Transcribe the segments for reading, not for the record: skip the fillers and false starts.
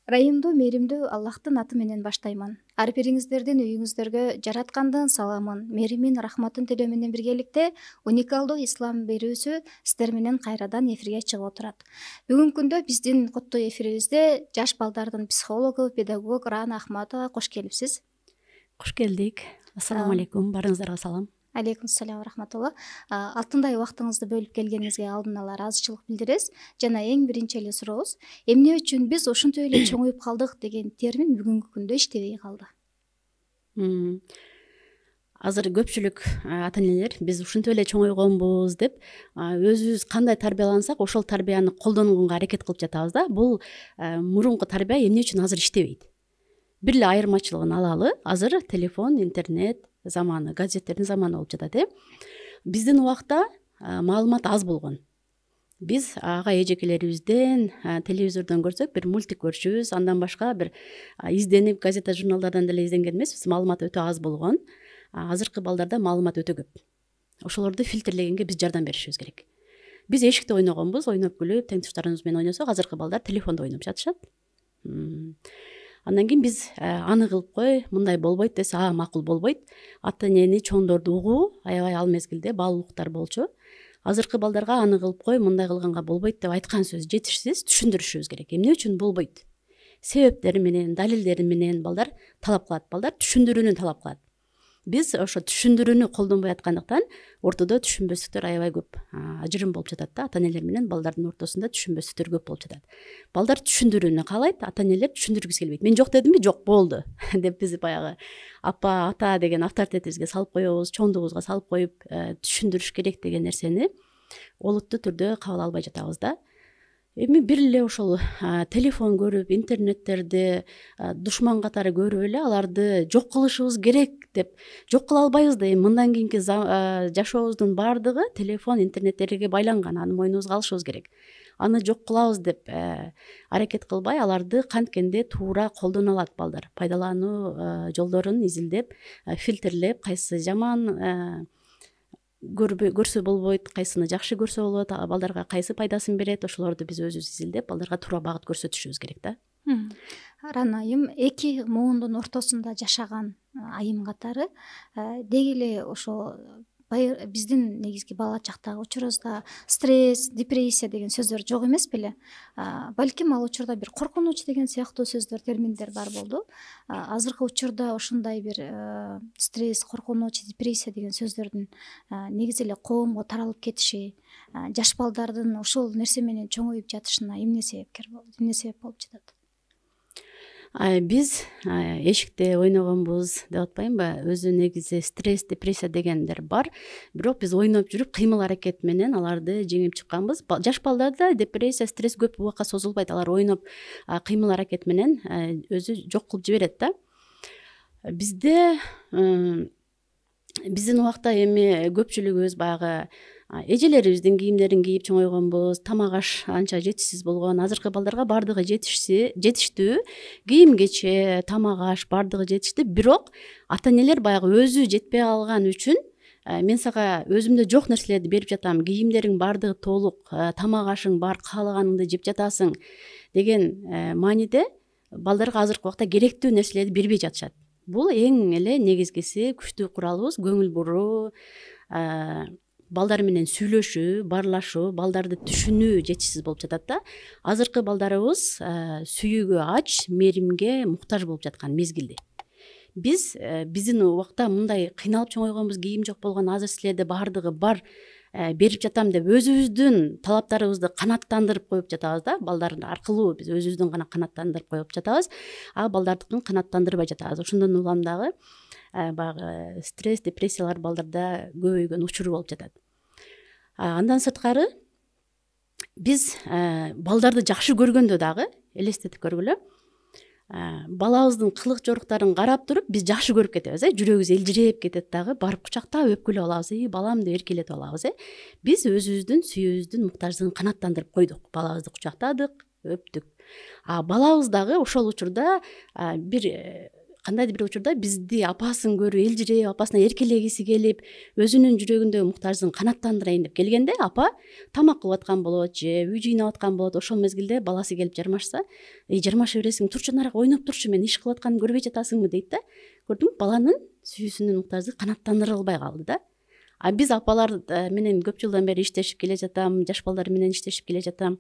Райымдуу, мээримдүү Аллахтын аты менен баштаймын. Ар бириңиздердин үйүңүздөргө жараткандын саламын, меримин, рахматын тилөө менен биргеликте уникалдуу ислам берүүсү сиздер менен кайрадан эфирге чыгып отурат. Бүгүнкү күндө биздин куттуу эфирибизде жаш балдардын психологу, педагог Рана Ахматова кош келипсиз. Кош келдик. Ассаламу алейкум. Барыңыздарга салам. Алейкум салям рахматулла. Алтындай убактыңызды бөлүп келгениңизге алдын ала ыраазычылык билдиребиз. Жана эң биринчи эле сурообуз, эмне үчүн биз ушунчой эле чоңоюп калдык деген термин бүгүнкү күндө иштебей калды? Азыр көпчүлүк ата энелер биз ушинтип эле чоңойгонбуз деп өзүбүз кандай тарбиялансак ошол тарбияны колдонгонго аракет кылып жатабыз да. Бул мурунку тарбия эмне үчүн азыр иштебейт? Бир эле айырмачылыгын алалы. Азыр телефон, интернет заманы, гаджеттердин заманы болуп жатат. Биздин убакта маалымат аз болгон. Биз ага эжекелерибизден телевизордон көрсөк бир мультик көрчүбүз, андан башка бир изденип газета журналдардан деле изденген эмеспиз. Маалымат өтө аз болгон. Азыркы балдарда маалымат өтө көп. Ошолорду фильтрлегенге биз жардам беришибиз керек. Биз эшикте ойногонбуз, ойноп күлүп, тең туштарыбыз менен ойносок, азыркы балдар телефондо ойноп жатышат. Андан кийин биз аны кылып кой, мындай болбойт десе, макул болбойт. Ата энени, чоңдорду угуу аябай ал мезгилде баалуулуктар болчу. Азыркы балдарга аны кылып кой, мындай кылганга болбойт деп айткан сөз жетишсиз, түшүндүрүшүбүз керек. Эмне үчүн болбойт? Себептери менен, далилдери менен балдар талап кылат. Балдар түшүндүрүүнү талап кылат. Биз ошо түшүндүрүүнү колдонбой аткандыктан ортодо түшүнбөстүктөр аябай көп ажырым болуп жатат да. Ата энелер менен балдардын ортосунда түшүнбөстүктөр көп болуп жатат. Балдар түшүндүрүүнү каалайт, ата энелер түшүндүргүсү келбейт. Мен жок дедимби? Жок, болду деп биз баягы апа, ата деген авторитетибизге салып коебуз, чоңдугубузга салып коюп, түшүндүрүш керек деген нерсени олуттуу түрдө кабыл албай жатабыз да. Эми бир эле ошол телефон көрүп, интернеттерди душман катары көрүп эле аларды жок кылышыбыз керек деп жок кыла албайбыз да. Эми мындан кийинки жашообуздун баардыгы телефон, интернеттерге байланган. Аны мойнубузга алышыбыз керек. Аны жок кылабыз деп аракет кылбай, аларды канткенде туура колдоно алат балдар. Пайдалануу жолдорун изилдеп, фильтрлеп, кайсы жаман көрсө болбойт, кайсыны жакшы көрсө болот, балдарга кайсы пайдасын берет, ошолорду биз өзүбүз изилдеп, балдарга туура багыт көрсөтүшүбүз керек да. Рана айым эки муундун ортосунда жашаган айым катары деги эле ошо биздин негизги бала чактагы учурубузда стресс, депрессия деген сөздөр жок эмес беле? Балким ал учурда бир коркунуч деген сыяктуу сөздөр, терминдер бар болду. Азыркы учурда ушундай бир стресс, коркунуч, депрессия деген сөздөрдүн негизи эле коомго таралып кетиши, жаш балдардын ушул нерсе менен чоңоюп жатышына эмне себеп болуп жатат? Биз эшикте ойногонбуз деп атпаймынбы? Өзү негизи стресс, депрессия дегендер бар. Бирок биз ойноп жүрүп, кыймыл аракет менен аларды жеңип чыкканбыз. Жаш балдарда депрессия, стресс көп убакка созулбайт. Алар ойноп, кыймыл аракет менен өзү жок кылып жиберет да. Биздин убакта эми көпчүлүгүбүз баягы эжелерибиздин кийимдерин кийип чоңойгонбуз. Тамак аш анча жетишсиз болгон. Азыркы балдарга баардыгы жетиштүү. Кийим кече, тамак аш баардыгы жетиштүү. Бирок ата энелер баягы өзү жетпей калган үчүн мен сага өзүмдө жок нерселерди берип жатам, кийимдериң баардыгы толук, тамак ашың бар, каалаганыңды жеп жатасың деген мааниде балдарга азыркы убакта керектүү нерселерди бербей жатышат. Бул эң эле негизгиси күчтүү куралыбыз көңүл буруу, балдар менен сүйлөшүү, баарлашуу, балдарды түшүнүү жетишсиз болуп жатат да. Азыркы балдарыбыз сүйүүгө ач, мээримге муктаж болуп жаткан мезгилде. Биздин убакта мындай кыйналып чоңойгонбуз, кийим жок болгон, азыр силерде баардыгы бар, берип жатам деп өзүбүздүн талаптарыбызды канааттандырып коюп жатабыз да. Балдар аркылуу биз өзүбүздүн гана канааттандырып коюп жатабыз, а балдардыкын канааттандырбай жатабыз. Ошондон улам дагы баягы стресс, депрессиялар балдарда көбөйгөн учуру болуп жатат. Андан сырткары биз балдарды жакшы көргөндө дагы элестетип көргүлө. Балабыздын кылык жоруктарын карап туруп биз жакшы көрүп кетебиз, жүрөгүбүз элжиреп кетет дагы, барып кучактап өпкүлөп алабыз, балам деп эркелетип алабыз. Биз өзүбүздүн сүйүүбүздүн муктаждыгын канааттандырып койдук, балабызды кучактадык, өптүк. Балабыз дагы ошол учурда бир кандайдыр бир учурда бизди апасын көрүп элжиреп, апасына эркелегиси келип, өзүнүн жүрөгүндөгү муктаждыгын канааттандырайын деп келгенде апа тамак кылып аткан болот же үй жыйнап аткан болот. Ошол мезгилде баласы келип жармашса, жармаша бересиң, турчу нарак ойноп турчу, мен иш кылып атканымды көрбөй жатасыңбы дейт да. Көрдүңбү, баланын сүйүүсүнүн муктаждыгы канааттандырылбай калды да. А биз апалар менен көп жылдан бери иштешип келе жатам, жаш балдар менен иштешип келе жатам.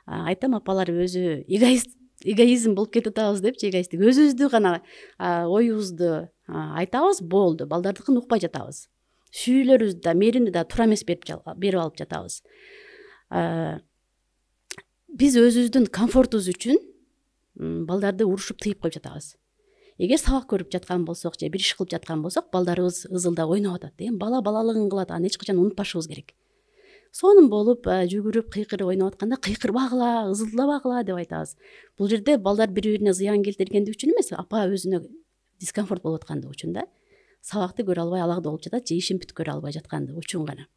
Айтам, апалар өзү эгоизм болуп кетип атабыз депчи, эгоисттик. Өзүбүздү гана оюбузду айтабыз, болду. Балдардыкын укпай жатабыз. Сүйүүлөрүбүздү да, мээримди да туура эмес берип алып жатабыз. Биз өзүбүздүн комфортубуз үчүн балдарды урушуп тыйып коюп жатабыз. Эгер сабак көрүп жаткан болсок же бир иш кылып жаткан болсок, балдарыбыз ызылдап ойноп атат. Бала балалыгын кылат, аны эч качан унутпашыбыз керек. Сонун болуп жүгүрүп кыйкырып ойноп атканда кыйкырбагыла, ызылдабагыла деп айтабыз. Бул жерде балдар бири-бирине зыян келтиргендиги үчүн эмес, апа өзүнө дискомфорт болуп аткандыгы үчүн да. Сабакты көрө албай алагда болуп жатат же ишин бүткөрө албай жаткандыгы үчүн гана.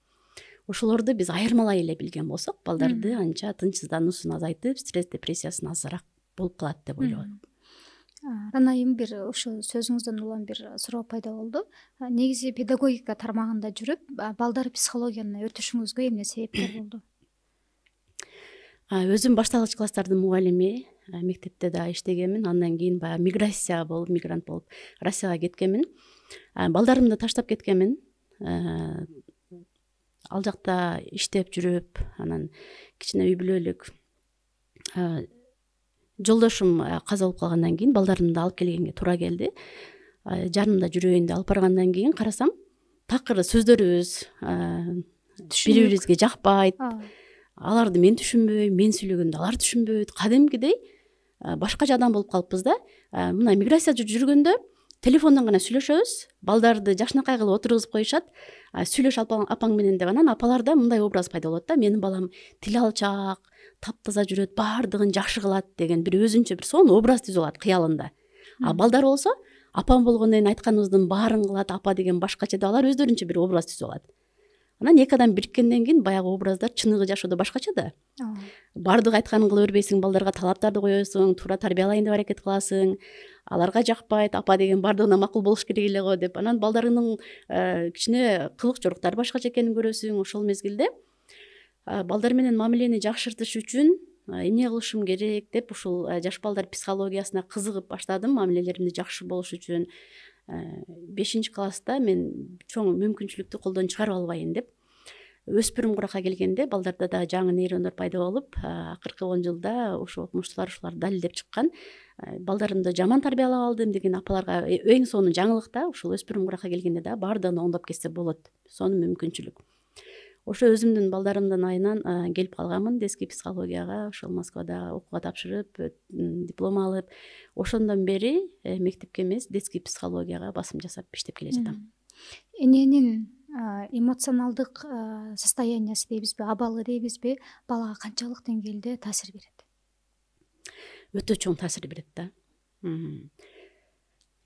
Ошолорду биз айырмалай эле билген болсок, балдарды анча тынчсыздануусун азайтып, стресс, депрессиясын азыраак болуп калат деп ойлойм. Ранайым, бир ушул сөзүңүздөн улам бир суроо пайда болду. Негизи педагогика тармагында жүрүп, балдар психологияны өтүшүңүзгө эмне себептер болду? Өзүм башталгыч класстардын мугалими, мектепте да иштегенмин. Андан кийин баягы мигрант болуп Россияга кеткенмин. Балдарымды таштап кеткенмин. Ал жакта иштеп жүрүп, анан кичине үй бүлөлүк жолдошум каза болуп калгандан кийин балдарымды алып келгенге туура келди. Жанымда жүрөйүн деп алып баргандан кийин карасам, такыр сөздөрүбүз бири-бирибизге жакпайт. Аларды мен түшүнбөйм, мен сүйлөгөндү алар түшүнбөйт. Кадимкидей башкача адам болуп калыппыз да. Мына миграцияда жүргөндө телефондон гана сүйлөшөбүз. Балдарды жакшынакай кылып отургузуп коюшат. Сүйлөш апаң менен деп, анан апаларда мындай образ пайда болот да. Менин балам тил алчаак, таптаза жүрөт, баардыгын жакшы кылат деген бир өзүнчө бир сонун образ түзүп алат кыялында. Балдар болсо апам болгондон кийин айтканыбыздын баарын кылат, апа деген башкача деп алар өздөрүнчө бир образ түзүп алат. Анан эки адам бириккенден кийин баягы образдар чыныгы жашоодо башкача да. Баардык айтканын кыла бербейсиң, балдарга талаптарды коесуң, туура тарбиялайын деп аракет кыласың. Аларга жакпайт, апа деген баардыгына макул болуш керек эле го деп. Анан балдарыңдын кичине кылык жоруктары башкача экенин көрөсүң. Ошол мезгилде балдар менен мамилени жакшыртыш үчүн эмне кылышым керек деп ушул жаш балдар психологиясына кызыгып баштадым. Мамилелеримди жакшы болуш үчүн 5 класста мен чоң мүмкүнчүлүктү колдон чыгарып албайын деп, өспүрүм куракка келгенде балдарда да жаңы нейрондор пайда болуп, акыркы 10 жылда ошо окумуштуулар ушуларды далилдеп чыккан. Балдарымды жаман тарбиялап алдым деген апаларга эң сонун жаңылык да, ушул өспүрүм куракка келгенде да баардыгын оңдоп кетсе болот. Сонун мүмкүнчүлүк. Ошо өзүмдүн балдарымдын айынан келип калганмын детский психологияга, ошол Москвада окууга тапшырып, диплом алып, ошондон бери мектепке эмес, детский психологияга басым жасап иштеп келе жатам. Эненин эмоционалдык состояниясы дейбизби, абалы дейбизби, балага канчалык деңгээлде таасир берет? Өтө чоң таасир берет да.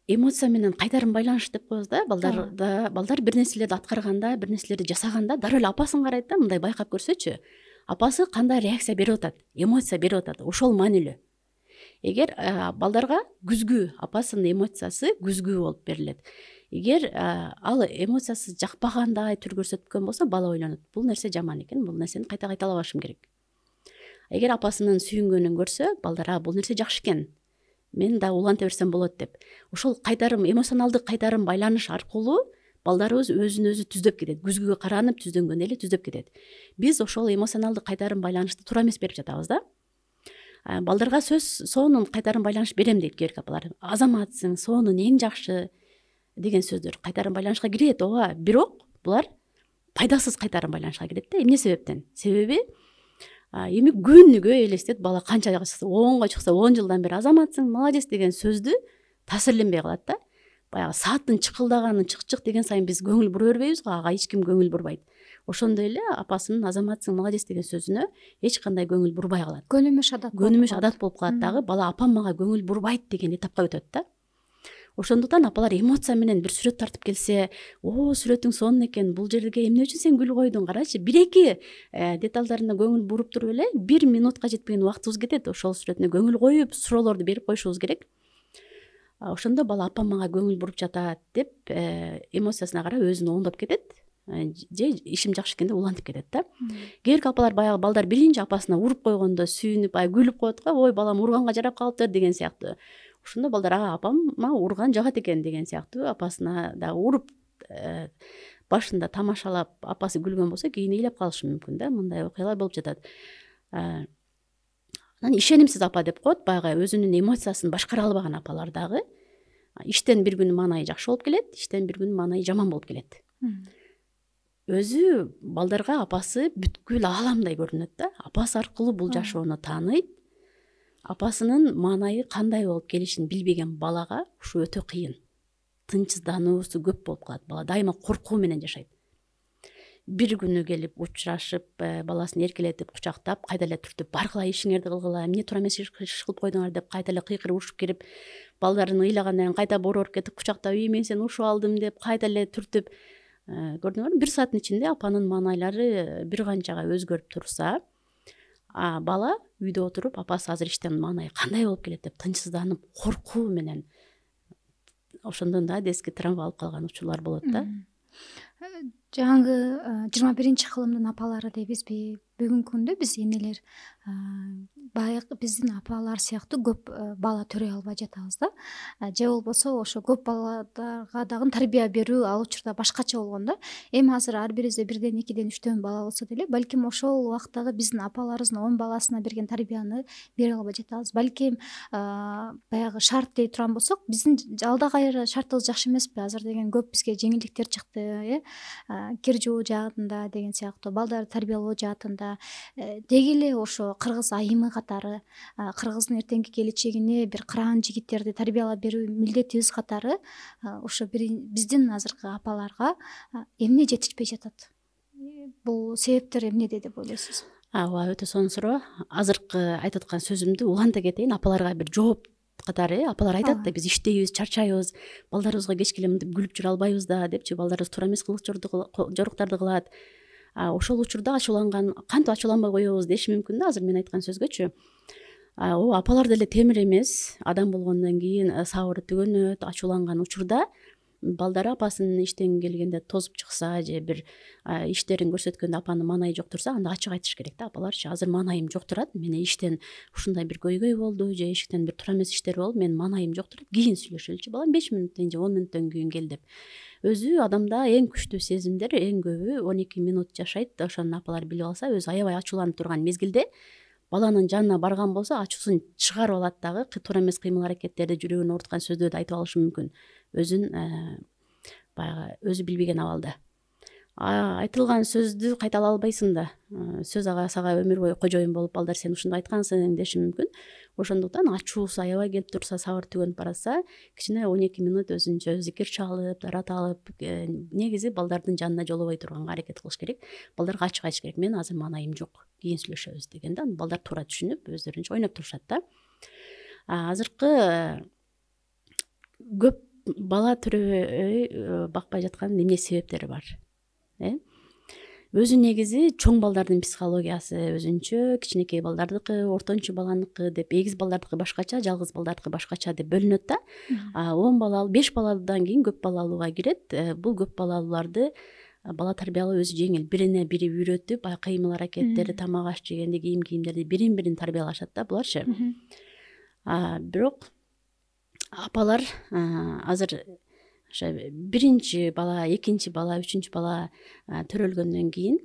Эмоция менен кайтарым байланыш деп коебуз да. Балдар бир нерселерди аткарганда, бир нерселерди жасаганда дароо эле апасын карайт да, мындай байкап көрсөчү. Апасы кандай реакция берип атат, эмоция берип атат, ошол маанилүү. Эгер балдарга күзгү, апасынын эмоциясы күзгү болуп берилет. Эгер ал эмоциясы жакпагандай түр көрсөткөн болсо, бала ойлонот. Бул нерсе жаман экен, бул нерсени кайта кайталабашым керек. Эгер апасынын сүйүнгөнүн көрсө, балдар бул нерсе жакшы экен, мен да уланта берсем болот деп. Ошол кайтарым, эмоционалдык кайтарым байланыш аркылуу балдарыбыз өзүн өзү түздөп кетет. Күзгүгө каранып түздөнгөн эле түздөп кетет. Биз ошол эмоционалдык кайтарым байланышты туура эмес берип жатабыз да. Балдарга сонун кайтарым байланыш берем дейт кээ бирки апалар. Азаматсың, сонун, эң жакшы деген сөздөр кайтарым байланышка кирет, ооба. Бирок булар пайдасыз кайтарым байланышка кирет да. Эмне себептен? Себеби эми күнүгө элестет, бала канча чыкса, 10го чыкса 10 жылдан бери азаматсың, молодец деген сөздү таасирленбей калат да. Баягы сааттын чыкылдаганын чык деген сайын биз көңүл бура бербейбиз го, ага эч ким көңүл бурбайт. Ошондой эле апасынын азаматсың, молодец деген сөзүнө эч кандай көңүл бурбай калат. Көнүмүш адат болуп калат дагы. Бала апам мага көңүл бурбайт деген этапка өтөт да. Ошондуктан апалар эмоция менен бир сүрөт тартып келсе, сүрөтүң сонун экен, бул жерге эмне үчүн сен гүл койдуң, карачы, 1-2 деталдарына көңүл буруп туруп эле 1 минутка жетпеген убактыбыз кетет. Ошол сүрөтүнө көңүл коюп, суроолорду берип коюшубуз керек. ошондо бала апам мага көңүл буруп жатат деп эмоциясына карап өзүн оңдоп кетет же ишим жакшы экен деп улантып кетет да. Кээинки апалар баягы балдар биринчи апасына уруп койгондо сүйүнүп күлүп коет го, ой балам урганга жарап калыптыр деген сыяктуу. Ошондо балдар апама урган жагат экен деген сыяктуу апасына дагы уруп башында тамашалап апасы күлгөн болсо кийин ыйлап калышы мүмкүн да. Мындай окуялар болуп жатат. Анан ишенимсиз апа деп коет, баягы өзүнүн эмоциясын башкара албаган апалар дагы иштен бир күнү маанайы жакшы болуп келет, иштен бир күнү маанайы жаман болуп келет. Өзү балдарга апасы бүткүл ааламдай көрүнөт да. Апасы аркылуу бул жашоону тааныйт. Апасынын маанайы кандай болуп келишин билбеген балага ушу өтө кыйын. Тынчсыздануусу көп болуп калат. Бала дайыма коркуу менен жашайт. Бир күнү келип учурашып, баласын эркелетип, кучактап, кайда эле түртүп, баргыла ишиңерди кылгыла, эмне туура эмес иш кылып койдуңар деп кайта эле кыйкырып урушуп кирип, балдарын ыйлагандан кийин кайта борборуп кетип кучактап, мен сени урушуп алдым деп кайта эле түртүп, көрдүңөрбү, бир сааттын ичинде апанын маанайлары бир канчага өзгөрүп турса, бала үйдө отуруп, апасы азыр иштен маанайы кандай болуп келет деп тынчсызданып, коркуу менен ошондон да дески травма алып калган учурлар болот да. Жаңы 21 кылымдын апалары дейбизби? Бүгүнкү күндө биз энелер баягы биздин апалар сыяктуу көп бала төрөй албай жатабыз да. Же болбосо ошо көп балдарга дагы тарбия берүү ал учурда башкача болгон да. Эми азыр ар бирибизде 1ден 2ден 3дөн бала болсо деле, балким ошол убактагы биздин апаларыбыздын 10 баласына берген тарбияны бере албай жатабыз. Балким баягы шарт дей турган болсок, биздин алда кайра шартыбыз жакшы эмеспи? Азыр деген көп бизге жеңилдиктер чыкты, кир жуу жаатында деген сыяктуу, балдарды тарбиялоо жаатында. Деги эле ошо кыргыз айымы катары, кыргыздын эртеңки келечегине бир кыраан жигиттерди тарбиялап берүү милдетибиз катары ошо биздин азыркы апаларга эмне жетишпей жатат? Бул себептер эмнеде деп ойлойсуз? Ооба, өтө сонун суроо. Азыркы айтып аткан сөзүмдү уланта кетейин, апаларга бир жооп катары. Апалар айтат да, биз иштейбиз, чарчайбыз, балдарыбызга кечке эле мынтип күлүп жүрө албайбыз да депчи, балдарыбыз туура эмес жоруктарды кылат. Ошол учурда ачууланган, кантип ачууланбай коебуз деши мүмкүн да, азыр мен айткан сөзгөчү. Апалар деле темир эмес, адам болгондон кийин сабыры түгөнөт. Ачууланган учурда балдары апасынын иштен келгенде тозуп чыкса же бир иштерин көрсөткөндө апанын маанайы жок турса, анда ачык айтыш керек да. Апаларчы, азыр маанайым жок турат, мени иштен ушундай бир көйгөй болду же иштен бир туура эмес иштер болду, менин маанайым жок турат, кийин сүйлөшөлүчү балам, 5 мүнөттөн же 10 мүнөттөн кийин кел деп. Өзү адамда эң күчтүү сезимдер эң көбү 12 мүнөт жашайт. Ошону апалар билип алса, өзү аябай ачууланып турган мезгилде баланын жанына барган болсо, ачуусун чыгарып алат дагы, туура эмес кыймыл аракеттерди, жүрөгүн ооруткан сөздөрдү айтып алышы мүмкүн. Өзүн баягы өзү билбеген абалда. Айтылган сөздү кайталай албайсың да. Сөз сага өмүр бою кожоюн болуп, балдар сен ушуну айткансың деши мүмкүн. Ошондуктан ачуусу аябай келип турса, сабыр түгөнүп баратса, кичине 12 мүнөт өзүнчө зикир чалып, дарат алып, негизи балдардын жанына жолобой турганга аракет кылыш керек. Балдарга ачык айтыш керек, мен азыр маанайым жок, кийин сүйлөшөбүз дегенде, балдар туура түшүнүп, өздөрүнчө ойноп турушат да. Азыркы көп бала төрөбөй бакпай жаткан эмне себептери бар? Өзү негизи чоң балдардын психологиясы өзүнчө, кичинекей балдардыкы, ортончу баланыкы деп, эгиз балдардыкы башкача, жалгыз балдардыкы башкача деп бөлүнөт да. 10 балалуу, 5 баладан кийин көп балалууга кирет. Бул көп балалууларды бала тарбиялоо өзү жеңил. Бирине бири үйрөтүп, кыймыл аракеттери, тамак аш жегенде кийимдерди бирин тарбиялашат да буларчы. Бирок апалар азыр биринчи бала, экинчи бала, үчүнчү бала төрөлгөндөн кийин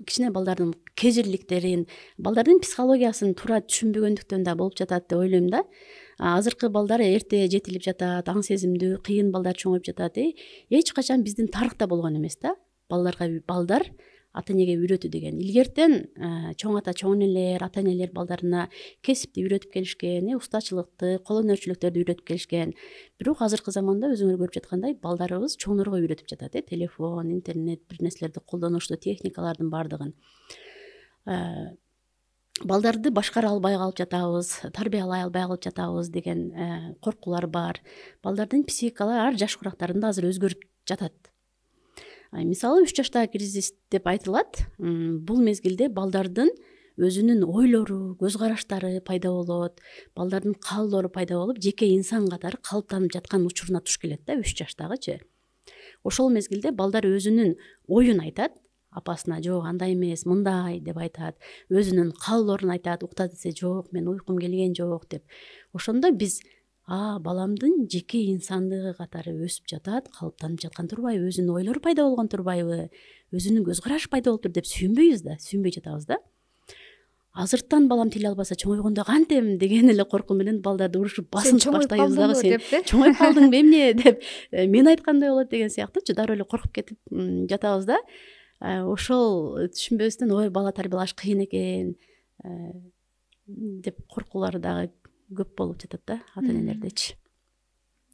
кичине балдардын кежирликтерин, балдардын психологиясын туура түшүнбөгөндүктөн да болуп жатат деп ойлойм да. Азыркы балдар эрте жетилип жатат, аң сезимдүү, кыйын балдар чоңоюп жатат. Эч качан биздин тарыхта болгон эмес да. Балдар ата энеге үйрөтүү деген. Илгертен чоң ата, чоң энелер, ата энелер балдарына кесипти үйрөтүп келишкен, устачылыкты, кол өнөрчүлүктөрдү үйрөтүп келишкен. Бирок азыркы заманда өзүңөр көрүп жаткандай балдарыбыз чоңдорго үйрөтүп жатат. Телефон, интернет, бир нерселерди колдонушту, техникалардын баардыгын. Балдарды башкара албай калып жатабыз, тарбиялай албай калып жатабыз деген коркуулар бар. Балдардын психикалары ар жаш курактарында азыр өзгөрүп жатат. Мисалы 3 жаштагы кризис деп айтылат. Бул мезгилде балдардын өзүнүн ойлору, көз караштары пайда болот, балдардын каалоору пайда болуп, жеке инсан катары калыптанып жаткан учуруна туш келет да 3 жаштагычы. Ошол мезгилде балдар өзүнүн оюн айтат, апасына жок андай эмес, мындай деп айтат, өзүнүн каалоорун айтат, укта десе жок, мен уйкум келген жок деп. Ошондо биз баламдын жеке инсандыгы катары өсүп жатат, калыптанып жаткан турбайбы, өзүнүн ойлору пайда болгон турбайбы, өзүнүн көз карашы пайда болуптур деп сүйүнбөй жатабыз да. Азырттан балам тил албаса чоңойгондо кантем деген эле коркуу менен балдарды урушуп басынтып баштайбыз дагы, сен чоңоюп калдыңбы эмне деп мен айткандай болот деген сыяктуучу дароо эле коркуп кетип жатабыз да. Ошол түшүнбөстөн ой бала тарбиялаш кыйын экен деп коркуулар дагы көп болуп жатат да ата энелердечи.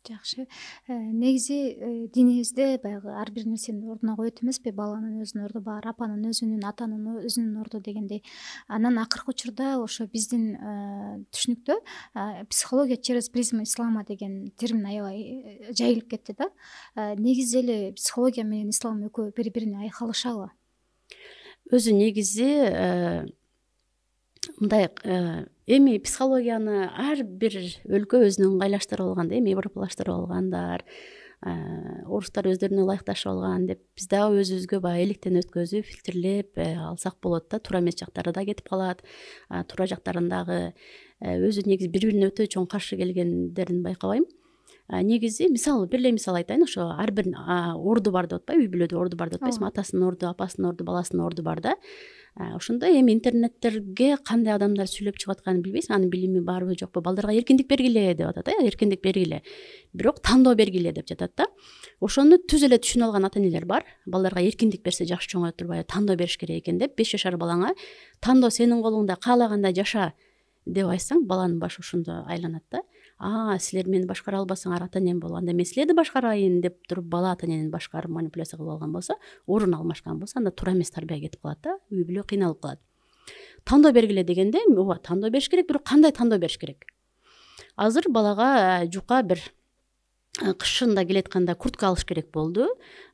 Жакшы. Негизи динибизде баягы ар бир нерсени ордуна коет эмеспи? Баланын өзүнүн орду бар, апанын өзүнүн, атанын өзүнүн орду дегендей. Анан акыркы учурда ошо биздин түшүнүктө психология через призму ислама деген термин аябай жайылып кетти да. Негизи эле психология менен ислам экөө бири бирине айкалышабы? Өзү негизи мындай эми психологияны ар бир өлкө өзүнө ыңгайлаштырып алган да, эми европалаштырып алгандар, орустар өздөрүнө ылайыкташып алган деп биз дагы өзүбүзгө баягы электен өткөзүп, фильтрлеп алсак болот да. Туура эмес жактары да кетип калат, туура жактарындагы өзү негизи бири бирине өтө чоң каршы келгендерин байкабайм. Негизи мисалы бир эле мисал айтайын, ошо ар бир орду бар деп атпайбы, үй бүлөдө орду бар деп атпайсызбы, атасынын орду, апасынын орду, баласынын орду бар да. Ошондо эми интернеттерге кандай адамдар сүйлөп чыгып атканын билбейсиң, анын билими барбы жокпу, балдарга эркиндик бергиле деп атат, эркиндик бергиле, бирок тандоо бергиле деп жатат да. Ошону түз эле түшүнүп алган ата энелер бар. Балдарга эркиндик берсе жакшы чоңоет турбайбы, тандоо бериш керек экен деп 5 жашар балаңа тандоо сенин колуңда, каалагандай жаша деп айтсаң, баланын башы ошондо айланат да. Силер мени башкара албасаңар ата энем бол, анда мен силерди башкарайын деп туруп бала ата энени башкарып манипуляция кылып алган болсо, орун алмашкан болсо, анда туура эмес тарбия кетип калат да, үй бүлө кыйналып калат. Тандоо бергиле дегенде, ооба тандоо бериш керек, бирок кандай тандоо бериш керек? Азыр балага жука бир кышында келатканда куртка алыш керек болду.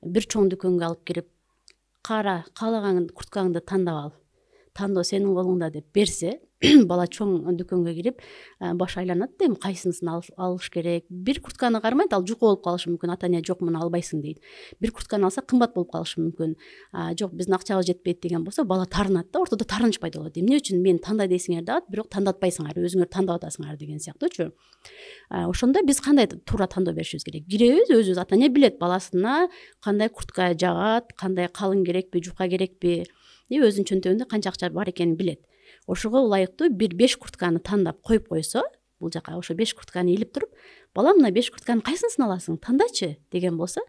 Бир чоң дүкөнгө алып кирип, кара, каалаган курткаңды тандап ал, тандоо сенин колуңда деп берсе, бала чоң дүкөнгө кирип баш айланат да, эми кайсынысын алыш керек. Бир куртканы кармайт, ал жука болуп калышы мүмкүн, ата эне жок муну албайсың дейт. Бир куртканы алса кымбат болуп калышы мүмкүн, жок биздин акчабыз жетпейт деген болсо, бала тарынат да, ортодо тарыныч пайда болот. Эмне үчүн мен тандай дейсиңер дагы, бирок тандатпайсыңар, өзүңөр тандап атасыңар деген сыяктуучу. Ошондо биз кандай туура тандоо беришибиз керек? Киребиз, өзүбүз ата эне билет баласына кандай куртка жагат, кандай калың керекпи, жука керекпи, өзүнүн чөнтөгүндө канча акча бар экенин билет. Ошого ылайыктуу бир 5 куртканы тандап коюп койсо, бул жака ошо 5 куртканы илип туруп, бала мына 5 куртканын кайсынысын аласың, тандачы деген болсо,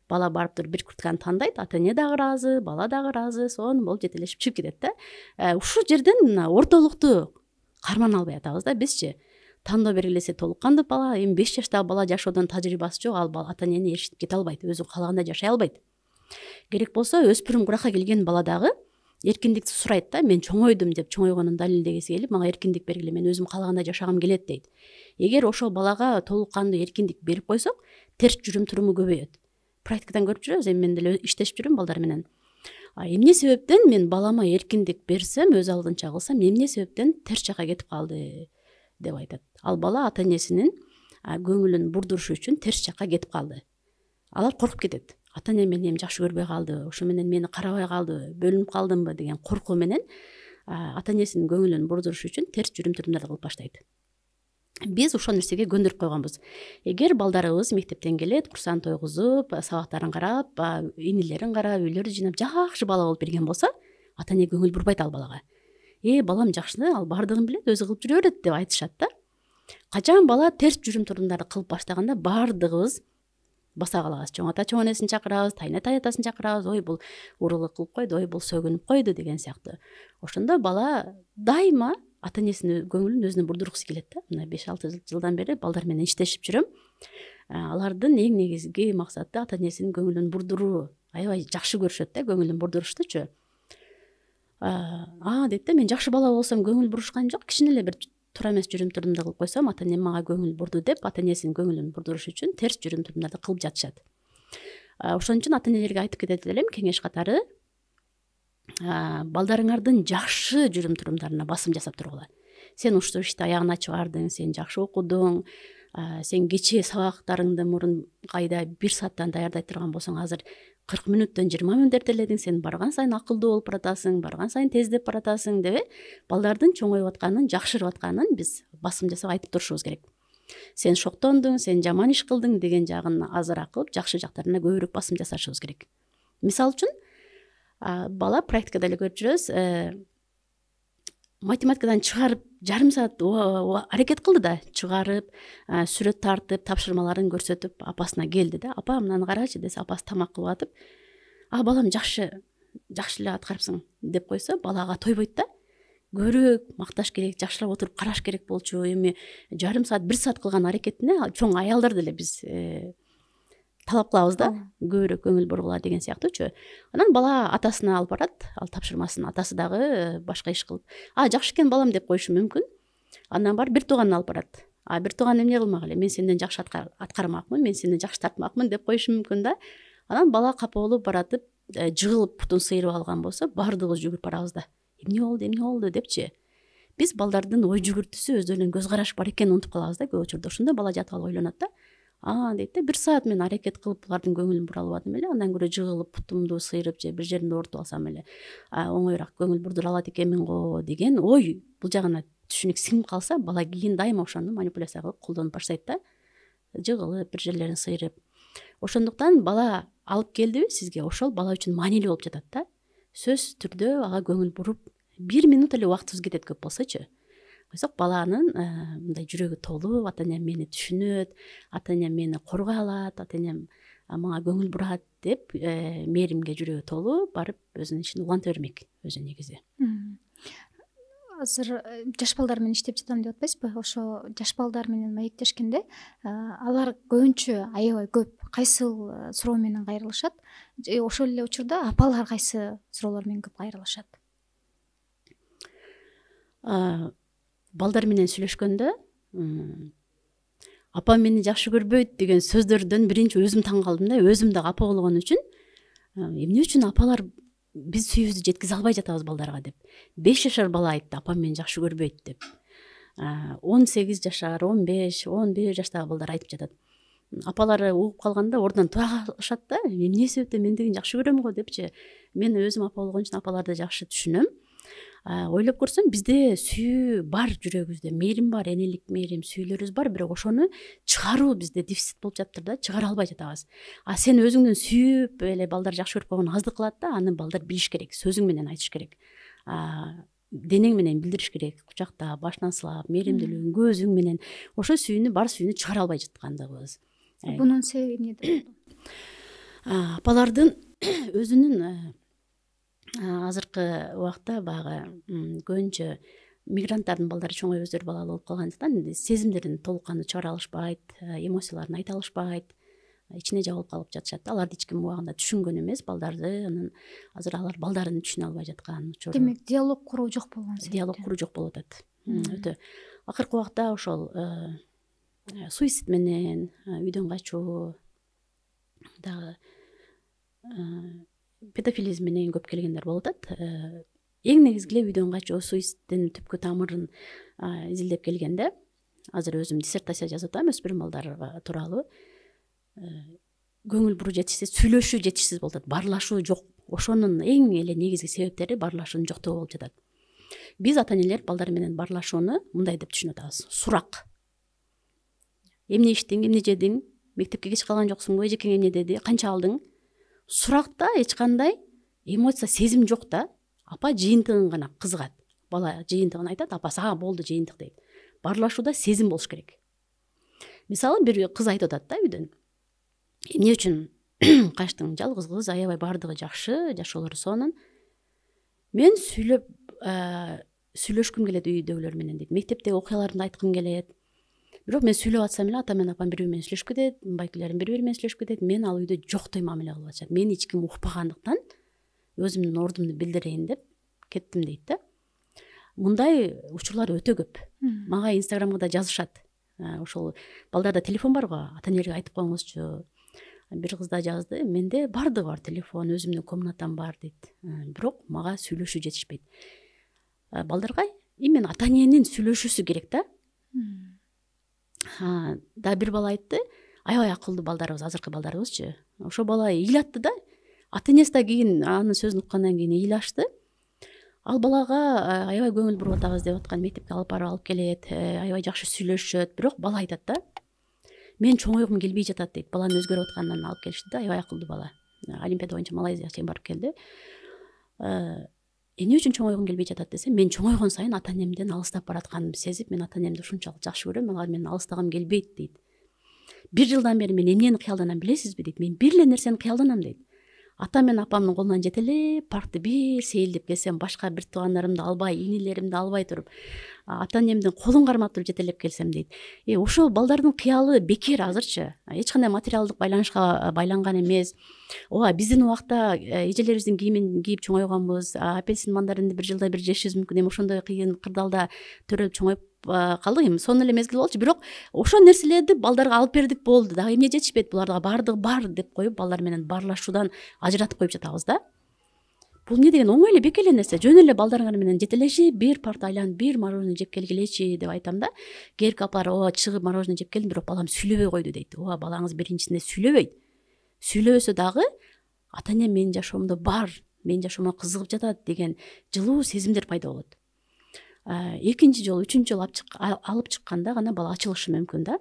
бала барып туруп бир куртканы тандайт, ата эне дагы ыраазы, бала дагы ыраазы, сонун болуп жетелешип чыгып кетет да. Ушул жерден ортолукту кармана албай атабыз да бизчи. Тандоо бергилесе толук кандуу бала, эми 5 жаштагы бала жашоодон тажрыйбасы жок, ал ата энени ээрчитип кете албайт, өзү каалагандай жашай албайт. Керек болсо өспүрүм куракка келген бала дагы эркиндикти сурайт да, мен чоңойдум деп чоңойгонун далилдегиси келип, мага эркиндик бергиле, мен өзүм каалагандай жашагым келет дейт. Эгер ошол балага толук кандуу эркиндик берип койсок, терс жүрүм туруму көбөйөт. Практикадан көрүп жүрөбүз, эми мен деле иштешип жүрөм балдар менен. Эмне себептен мен балама эркиндик берсем, өз алдынча кылсам, эмне себептен терс жака кетип калды деп айтат. Ал бала ата энесинин көңүлүн бурдуруш үчүн терс жака кетип калды. Алар коркуп кетет. Ата эне мени жакшы көрбөй калды, ошо менен мени карабай калды, бөлүнүп калдымбы деген коркуу менен ата энесинин көңүлүн бурдуруш үчүн терс жүрүм турумдарды кылып баштайт. Биз ошол нерсеге көндүрүп койгонбуз. Эгер балдарыбыз мектептен келет, курсан тойгузуп, сабактарын карап, инилерин карап, үйлөрдү жыйнап, жакшы бала болуп берген болсо, ата эне көңүл бурбайт ал балага. Балам жакшы, ал бардыгын билет, өзү кылып жүрө берет деп айтышат да. Качан бала терс жүрүм турумдарды кылып баштаганда, бардыгыбыз баса калабыз. Чоң ата чоң энесин чакырабыз, тайын ата атасын чакырабыз, ой бул уруулук кылып койду, ой бул сөгүнүп койду деген сыяктуу. Ошондо бала дайыма ата энесинин көңүлүн өзүнө бурдургусу келет да. Мына 5-6 жылдан бери балдар менен иштешип жүрөм. Алардын эң негизги максаты ата энесинин көңүлүн бурдуруу. Аябай жакшы көрүшөт да көңүлүн бурдуруштучу. Дейт да, мен жакшы бала болсом көңүл бурушкан жок, кичине эле бир туура эмес жүрүм турумду кылып койсом, ата энем мага көңүл бурду деп, ата энесинин көңүлүн бурдуруш үчүн терс жүрүм турумдарды кылып жатышат. Ошон үчүн ата энелерге айтып кетет элем, кеңеш катары балдарыңардын жакшы жүрүм турумдарына басым жасап тургула. Сен ушул ишти аягына чыгардың, сен жакшы окудуң, сен кечээ сабактарыңды мурун кайда 1 сааттан даярдай турган болсоң, азыр 40 мүнөттөн 20 мүнөт эртеледиң, сен барган сайын акылдуу болуп баратасың, барган сайын тездеп баратасың деп балдардын чоңоюп атканын, жакшырып атканын биз басым жасап айтып турушубуз керек. Сен шоктондуң, сен жаман иш кылдың деген жагын азыраак кылып, жакшы жактарына көбүрөөк басым жасашыбыз керек. Мисалы үчүн, бала практикада эле көрүп жүрөбүз, математикадан чыгарып жарым саат аракет кылды да, чыгарып, сүрөт тартып, тапшырмаларын көрсөтүп, апасына келди да, апа мынаны карачы десе, апасы тамак кылып атып, балам жакшы эле аткарыпсың деп койсо, балага тойбойт да. Көбүрөөк макташ керек, жакшырап отуруп караш керек болчу. Эми жарым саат, 1 саат кылган аракетине чоң аялдар деле биз талап кылабыз да, көбүрөөк көңүл бургула деген сыяктуучу. Анан бала атасына алып барат, ал тапшырмасын. Атасы дагы башка иш кылып, жакшы экен балам деп коюшу мүмкүн. Андан барып бир тууганына алып барат. Бир тууган эмне кылмак эле, мен сенден жакшы аткармакмын, мен сенден жакшы тартмакмын деп коюшу мүмкүн да. Анан бала капа болуп баратып, жыгылып бутун сыйрып алган болсо, баардыгыбыз жүгүрүп барабыз да. Эмне болду депчи. Биз балдардын ой жүгүртүүсү, өздөрүнүн көз карашы бар экенин унутуп калабыз да көп учурда. Ошондо бала жатып алып ойлонот да. Дейт да, 1 саат мен аракет кылып булардын көңүлүн бура албадым эле, андан көрө жыгылып бутумду сыйрып же бир жеримди оорутуп алсам эле оңоюраак көңүл бурдура алат экенмин го деген ой бул жагына түшүнүк сиңип калса, бала кийин дайыма ошону манипуляция кылып колдонуп баштайт да, жыгылып бир жерлерин сыйрып. Ошондуктан бала алып келдиби сизге, ошол бала үчүн маанилүү болуп жатат да. Сөзсүз түрдө ага көңүл буруп 1 минут эле убактыбыз кетет көп болсочу. Койсок баланын мындай жүрөгү толуп, ата энем мени түшүнөт, ата энем мени коргой алат, ата энем мага көңүл бурат деп мээримге жүрөгү толуп барып өзүнүн ишин уланта бермек өзү негизи. Азыр жаш балдар менен иштеп жатам деп атпайсызбы? Ошо жаш балдар менен маектешкенде алар көбүнчө аябай көп кайсыл суроо менен кайрылышат? Ошол эле учурда апалар кайсы суроолор менен көп кайрылышат? Балдар менен сүйлөшкөндө апам мени жакшы көрбөйт деген сөздөрдөн биринчи өзүм таң калдым да. Өзүм дагы апа болгон үчүн эмне үчүн апалар биз сүйүүбүздү жеткизе албай жатабыз балдарга деп. 5 жашар бала айтты, апам мени жакшы көрбөйт деп. 18 жашар, 15, 11 жаштагы балдар айтып жатат. Апалары угуп калганда ордунан тура калышат да. Эмне себептен мен деген жакшы көрөм го депчи. Мен өзүм апа болгон үчүн апаларды жакшы түшүнөм. Ойлоп көрсөм, бизде сүйүү бар, жүрөгүбүздө мээрим бар, энелик мээрим, сүйүүлөрүбүз бар, бирок ошону чыгаруу бизде дефицит болуп жатыр да, чыгара албай жатабыз. Сен өзүңдүн сүйүп эле балдар жакшы көрүп койгон аздык кылат да, аны балдар билиш керек, сөзүң менен айтыш керек. Денең менен билдириш керек, кучактап, башынан сылап, мээримдүүлүгүң, көзүң менен ошо сүйүүнү, бар сүйүүнү чыгара албай жаткандыгыбыз. Бунун себеби эмнеде? Апалардын өзүнүн азыркы убакта баягы көбүнчө мигранттардын балдары чоңоюп өздөрү балалуу болуп калгандыктан сезимдерин толук кандуу чыгара алышпайт, эмоцияларын айта алышпайт, ичине жабылып калып жатышат. Аларды эч ким убагында түшүнгөн эмес балдарды. Анан азыр алар балдарын түшүнө албай жаткан учуру. Демек, диалог куруу жок болгон себеп. Диалог куруу жок болуп атат. Өтө акыркы убакта ошол суицид менен, үйдөн качуу, дагы педофилизм менен көп келгендер болуп атат. Эң негизги эле үйдөн качуу, суицидтин түпкү тамырын изилдеп келгенде, азыр өзүм диссертация жазып атам өспүрүм балдар тууралуу. Көңүл буруу жетишсиз, сүйлөшүү жетишсиз болуп атат, баарлашуу жок. Ошонун эң эле негизги себептери баарлашуунун жоктугу болуп жатат. Биз ата энелер балдар менен баарлашууну мындай деп түшүнүп атабыз: сурак. Эмне иштиң, эмне жедиң, мектепке кеч калган жоксуңбу, эжекең эмне деди, канча алдың? Суракта эч кандай эмоция, сезим жок да. Апа жыйынтыгын гана кызыгат. Бала жыйынтыгын айтат, апасы болду жыйынтык дейт. Баарлашууда сезим болуш керек. Мисалы, бир кыз айтып атат да үйдөн: эмне үчүн качтың, жалгыз кыз, аябай баардыгы жакшы, жашоолору сонун. Мен сүйлөшкүм келет үйдөгүлөр менен дейт. Мектептеги окуяларымды айткым келет. Бирок мен сүйлөп атсам эле ата менен апам бири бири менен сүйлөшүп кетет, байкелерим бири бири менен сүйлөшүп кетет. Мен ал үйдө жоктой мамиле кылып атышат. Мени эч ким укпагандыктан өзүмдүн ордумду билдирейин деп кеттим дейт да. Мындай учурлар өтө көп. Мага Инстаграмга да жазышат. Ошол балдарда телефон бар го, ата энелерге айтып коюңузчу. бир кыз да жазды, менде бардыгы бар телефон, өзүмдүн комнатам бар дейт, бирок мага сүйлөшүү жетишпейт. Балдарга именно ата эненин сүйлөшүүсү керек да. Да бир бала айтты, аябай акылдуу балдарыбыз, азыркы балдарыбызчы. Ошол бала ыйлатты да, ата энеси да кийин анын сөзүн уккандан кийин ыйлашты. Ал балага аябай көңүл буруп атабыз деп аткан, мектепке алып барып алып келет, аябай жакшы сүйлөшөт. Бирок бала айтат да, мен чоңойгум келбей жатат дейт. Баланын өзгөрүп атканынан алып келишти да, аябай акылдуу бала. Олимпиада боюнча Малайзияга чейин барып келди. Эмне үчүн чоңойгум келбей жатат десе, мен чоңойгон сайын ата энемден алыстап баратканымды сезип, мен ата энемди ушунчалык жакшы көрөм, алар менен алыстагым келбейт дейт. 1 жылдан бери мен эмнени кыялданам билесизби дейт. Мен бир эле нерсени кыялданам дейт. Атам менен апамдын колунан жетелеп паркты бир сейилдеп келсем, башка бир туугандарымды албай, инилеримди албай туруп, ата энемдин колун кармап туруп жетелеп келсем дейт. Ошол балдардын кыялы бекер азырчы. Эч кандай материалдык байланышка байланган эмес. Ооба, биздин убакта эжелерибиздин кийимин кийип чоңойгонбуз. Апельсин, мандаринди 1 жылда бир жешибиз мүмкүн. Эми ошондой кыйын кырдаалда төрөлүп чоңоюп калдык. Эми сонун эле мезгил болчу, бирок ошол нерселерди балдарга алып бердик, болду. Дагы эмне жетишпейт, буларга бардыгы бар деп коюп, балдар менен баарлашуудан ажыратып коюп жатабыз да. Бул эмне деген оңой эле, бекер эле нерсе. Жөн эле балдарыңар менен жетелешип, бир паркты айланып, бир мороженое жеп келгилечи деп айтам да. Кээрки апалар, ооба, чыгып мороженое жеп келдим, бирок балам сүйлөбөй койду дейт. Ооба, балаңыз биринчисинде сүйлөбөйт. Сүйлөбөсө дагы ата энем менин жашоомдо бар, менин жашоомо кызыгып жатат деген жылуу сезимдер пайда болот. Экинчи жолу, үчүнчү жолу алып чыкканда гана бала ачылышы мүмкүн да.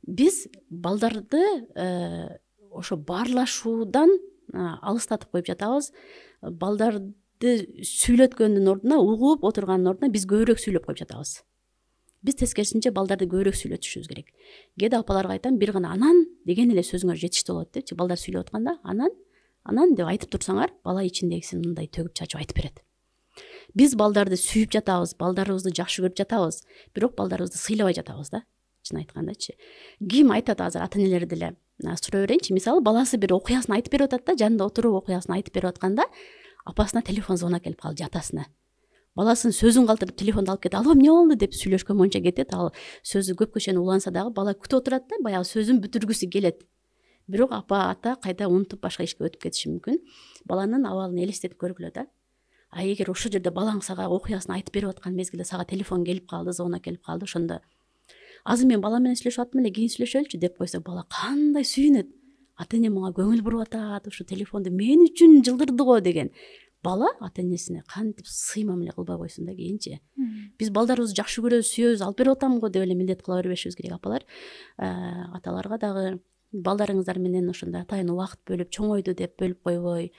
Биз балдарды ошо баарлашуудан алыстатып коюп жатабыз. Балдарды сүйлөткөндүн ордуна, угуп отургандын ордуна биз көбүрөөк сүйлөп коюп жатабыз. Биз тескерисинче балдарды көбүрөөк сүйлөтүшүбүз керек. Кээде апаларга айтам, бир гана анан деген эле сөзүңөр жетиштүү болот депчи. Балдар сүйлөп атканда анан деп айтып турсаңар, бала ичиндегисин мындай төгүп чачып айтып берет. Биз балдарды сүйүп жатабыз, балдарыбызды жакшы көрүп жатабыз, бирок балдарыбызды сыйлабай жатабыз да. Чын айткандачы. Ким айтат азыр, ата энелер деле сурай берейинчи. Мисалы, баласы бир окуясын айтып берип атат да, жанында отуруп окуясын айтып берип атканда, апасына телефон звонок келип калды, атасына. Баласын сөзүн калтырып телефонду алып кетип, алып эмне болду деп сүйлөшкөн боюнча кетет. Ал сөзү көпкө чейин уланса дагы бала күтүп отурат да, баягы сөзүн бүтүргүсү келет. Бирок апа, ата кайда унутуп башка ишке өтүп кетиши мүмкүн. Баланын абалын элестетип көргүлө да. Эгер ошол жерде балаң сага окуясын айтып берип аткан мезгилде сага телефон келип калды, звонок келип калды, ошондо азыр мен балам менен сүйлөшүп аттым эле, кийин сүйлөшөлүчү деп койсо, бала кандай сүйүнөт. Ата энем мага көңүл буруп атат, ушу телефонду мен үчүн жылдырды го деген. Бала ата энесине кантип сый мамиле кылбай койсун да кийинчи. Биз балдарыбызды жакшы көрөбүз, сүйөбүз, алып берип атам го деп эле милдет кыла бербешибиз керек, апалар. Аталарга дагы балдарыңыздар менен ошондой атайын убакыт бөлүп, чоңойду деп бөлүп койбой,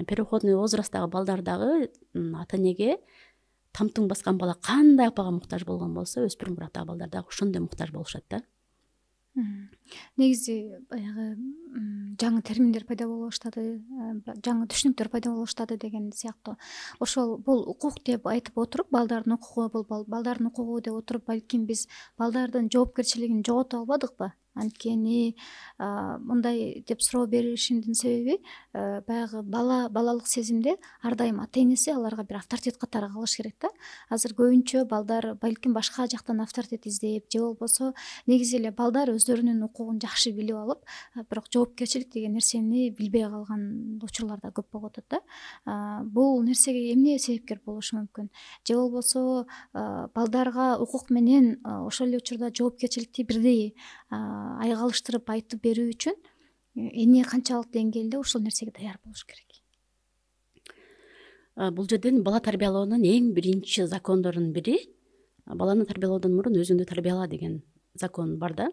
переходный возрасттагы балдар дагы ата энеге тамтың баскан бала кандай апага муктаж болгон болсо, өспүрүм курактагы балдар дагы ошондой муктаж болушат да. Негизи баягы жаңы терминдер пайда боло баштады, жаңы түшүнүктөр пайда боло баштады деген сыяктуу. Ошол бул укук деп айтып отуруп, балдардын укугу, бул балдардын укугу деп отуруп, балким биз балдардын жоопкерчилигин жогото албадыкпы? Анткени мындай деп суроо беришимдин себеби, баягы балалык сезимде ар дайым ата энеси аларга бир авторитет катары калыш керек да. Азыр көбүнчө балдар балким башка жактан авторитет издеп, же болбосо негизи эле балдар өздөрүнүн укугун жакшы билип алып, бирок жоопкерчилик деген нерсени билбей калган учурлар да көп болуп атат да. Бул нерсеге эмне себепкер болушу мүмкүн? Же болбосо балдарга укук менен ошол эле учурда жоопкерчиликти бирдей айгалыштырып айтып берүү үчүн эне канчалык деңгээлде ошол нерсеге даяр болуш керек? Бул жерден бала тарбиялоонун эң биринчи закондорунун бири, баланы тарбиялоодон мурун өзүңдү тарбияла деген закон бар да.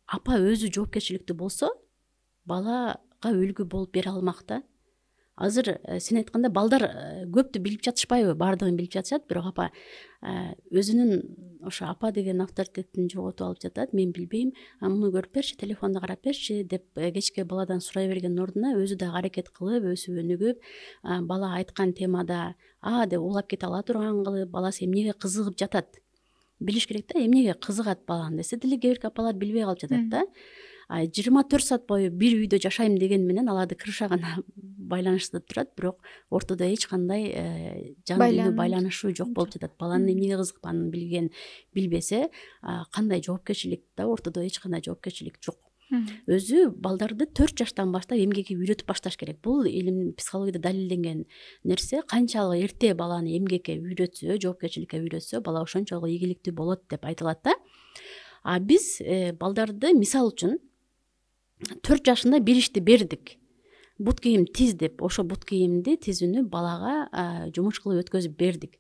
Апа өзү жоопкерчиликтүү болсо, балага үлгү болуп бере алмак да. Азыр сен айтканда балдар көптү билип жатышпайбы? Баардыгын билип жатышат, бирок апа өзүнүн ошо апа деген авторитетин жоготуп алып жатат. Мен билбейм, муну көрүп берчи, телефонду карап берчи деп кечке баладан сурай бергендин ордуна өзү дагы аракет кылып, өсүп өнүгүп, бала айткан темада деп улап кете ала турган кылып, баласы эмнеге кызыгып жатат билиш керек да. Эмнеге кызыгат балам десе деле кээ бирки апалар билбей калып жатат да. 24 саат бою бир үйдө жашайм деген менен аларды крыша гана байланыштуу турат, бирок ортодо эч кандай жан дүйнө байланышуу жок болуп жатат. Баланын эмнеге кызыкканын билбесе, кандай жоопкерчилик да ортодо эч кандай жоопкерчилик жок. Өзү балдарды 4 жаштан баштап эмгекке үйрөтүп башташ керек. Бул илим психологияда далилденген нерсе. Канчалык эрте баланы эмгекке үйрөтсө, жоопкерчиликке үйрөтсө, бала ошончолук ийгиликтүү болот деп айтылат да. Биз балдарды мисал үчүн 4 жашында бир ишти бердик. Бут кийим тиз деп, ошо бут кийимди тизүүнү балага жумуш кылып өткөзүп бердик.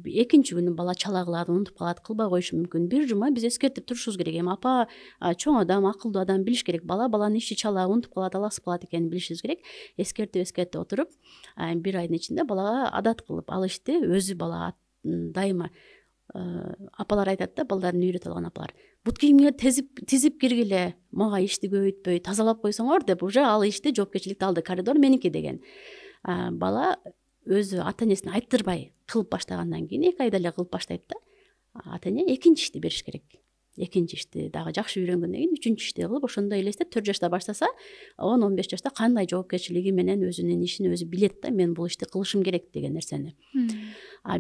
Экинчи күнү бала чала кылат, унутуп калат, кылбай коюшу мүмкүн. Бир жума биз эскертип турушубуз керек. Эми апа чоң адам, акылдуу адам билиш керек. Баланын иши чала, унутуп калат, алаксып калат экенин билишибиз керек. Эскертип отуруп, бир айдын ичинде балага адат кылып, ал ишти өзү бала дайыма апалар айтат да, балдарын үйрөтө алган апалар. Бут кийимге тизип киргиле, мага ишти көбөйтпөй, тазалап койсоңор деп, уже ал ишти жоопкерчиликти алды. Коридор меники деген. Бала өзү ата энесине айттырбай кылып баштагандан кийин 2 айда эле кылып баштайт да. Ата эне экинчи ишти бериш керек. Экинчи ишти дагы жакшы үйрөнгөндөн кийин 3-үчү ишти кылып, ошондой элестет 4 жашта баштаса, 10-15 жашта кандай жоопкерчилиги менен өзүнүн ишин өзү билет да, мен бул ишти кылышым керек деген нерсени.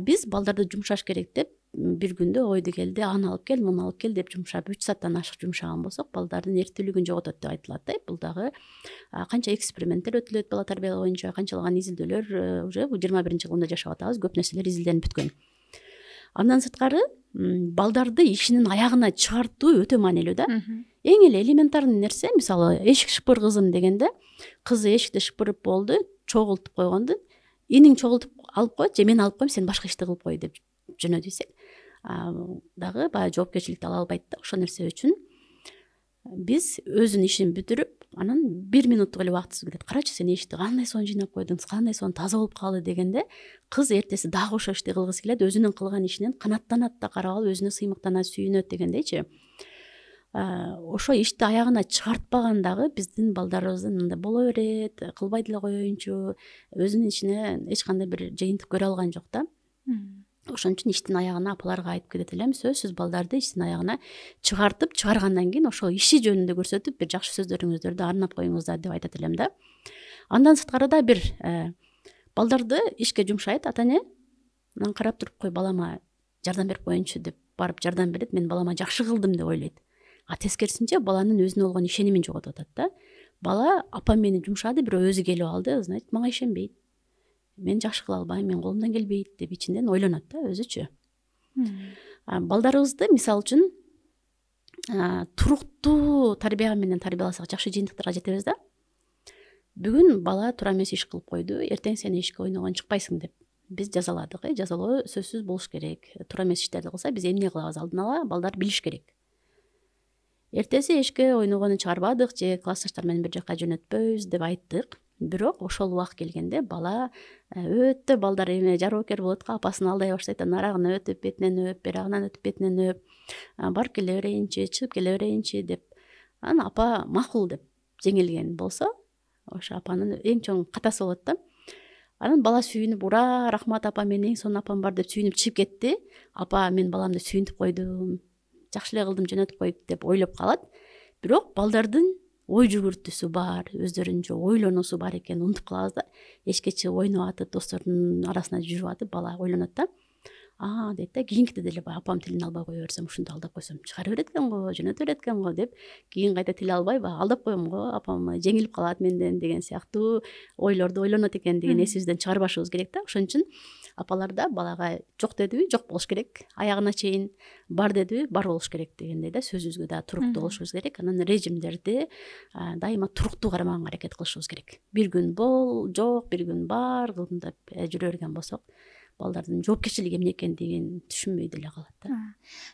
Биз балдарды жумшаш керек деп бир күндө ойду келди, аны алып кел, муну алып кел деп жумшап 3 сааттан ашык жумшаган болсок, балдардын эрктүүлүгүн жоготот деп айтылат да. Бул дагы канча эксперименттер өтүлөт бала тарбиялоо боюнча, канчалаган изилдөөлөр уже 21-кылымда жашап атабыз, көп нерселер изилденип бүткөн. Андан сырткары балдарды ишинин аягына чыгартуу өтө маанилүү да. Эң эле элементарный нерсе, мисалы эшик шыпыр кызым дегенде, кызы эшикти шыпырып болду, чогултуп койгонду, иниң чогултуп алып койт же мен алып коем, сен башка ишти кылып кой деп жөнөдүсек, дагы баягы жоопкерчиликти ала албайт да. Ошол нерсе үчүн биз өзүнүн ишин бүтүрүп, анан 1 минуттук эле убактыбыз кетет. Карачы, сен эшикти кандай сонун жыйнап койдуң, кандай сонун таза болуп калды дегенде, кыз эртеси дагы ошол ишти кылгысы келет, өзүнүн кылган ишинен канааттанат да, карап алып өзүнө сыймыктанат, сүйүнөт дегендейчи. Ошо ишти аягына чыгартпаган дагы биздин балдарыбыздын мындай боло берет, кылбай деле коеюнчу, өзүнүн ишине эч кандай бир жыйынтык көрө алган жок да. Ошон үчүн иштин аягына апаларга айтып кетет элем, сөзсүз балдарды иштин аягына чыгартып, чыгаргандан кийин ошол иши жөнүндө көрсөтүп, бир жакшы сөздөрүңүздөрдү арнап коюңуздар деп айтат элем да. Андан сырткары да бир балдарды ишке жумшайт ата эне, анан карап туруп, кой балама жардам берип коеюнчу деп барып жардам берет, мен балама жакшы кылдым деп ойлойт. Тескерисинче баланын өзүнө болгон ишенимин жоготуп атат да. Бала апам мени жумшады, бирок өзү келип алды, значит, мага ишенбейт. Мен жакшы кыла албайм, мен колумдан келбейт деп ичинден ойлонот да өзүчү. Балдарыбызды мисал үчүн туруктуу тарбия менен тарбияласак жакшы жыйынтыктарга жетебиз да. Бүгүн бала туура эмес иш кылып койду, эртең сен эшикке ойногон чыкпайсың деп биз жазаладык. Жазалоо сөзсүз болуш керек. Туура эмес иштерди кылса биз эмне кылабыз, алдын ала балдар билиш керек. Эртеси эшикке ойногонун чыгарбадык же классташтар менен бир жака жөнөтпөйбүз деп айттык. Бирок ошол убакыт келгенде бала өтө балдар эме жароокер болот го, апасын алдай баштайт, нарагынан өтүп, бетинен өп, берагынан өтүп, бетинен өп, барып келе берейинчи, чыгып келе берейинчи деп. Анан апа макул деп жеңилген болсо, ошо апанын эң чоң катасы болот да. Анан бала сүйүнүп, ура, рахмат апа, менин эң сонун апам бар деп сүйүнүп чыгып кетти. Апа, мен баламды сүйүнтүп койдум, жакшы эле кылдым, жөнөтүп коюп деп ойлоп калат. Бирок балдардын ой жүгүртүүсү бар, өздөрүнчө ойлонуусу бар экенин унутуп калабыз да. Эшикке чыгып ойноп атып, досторунун арасында жүрүп атып, бала ойлонот да. Дейт да, кийинкиде деле апам тилин албай кое берсем, ушинтип алдап койсом чыгара берет экен го, жөнөтө берет экен го деп, кийин кайта тил албай алдап коем го, апам жеңилип калат менден деген сыяктуу ойлорду ойлонот экендигин эсибизден чыгарбашыбыз керек да. Ошон үчүн апалар да балага жок дедиби, жок болуш керек, аягына чейин бар дедиби, бар болуш керек дегендей да, сөзүбүзгө да туруктуу болушубуз керек. Анан режимдерди дайыма туруктуу кармаганга аракет кылышыбыз керек. Бир күн бол, жок, бир күн бар кылдым деп жүрө берген болсок, балдардын жоопкерчилиги эмне экендигин түшүнбөй деле калат да.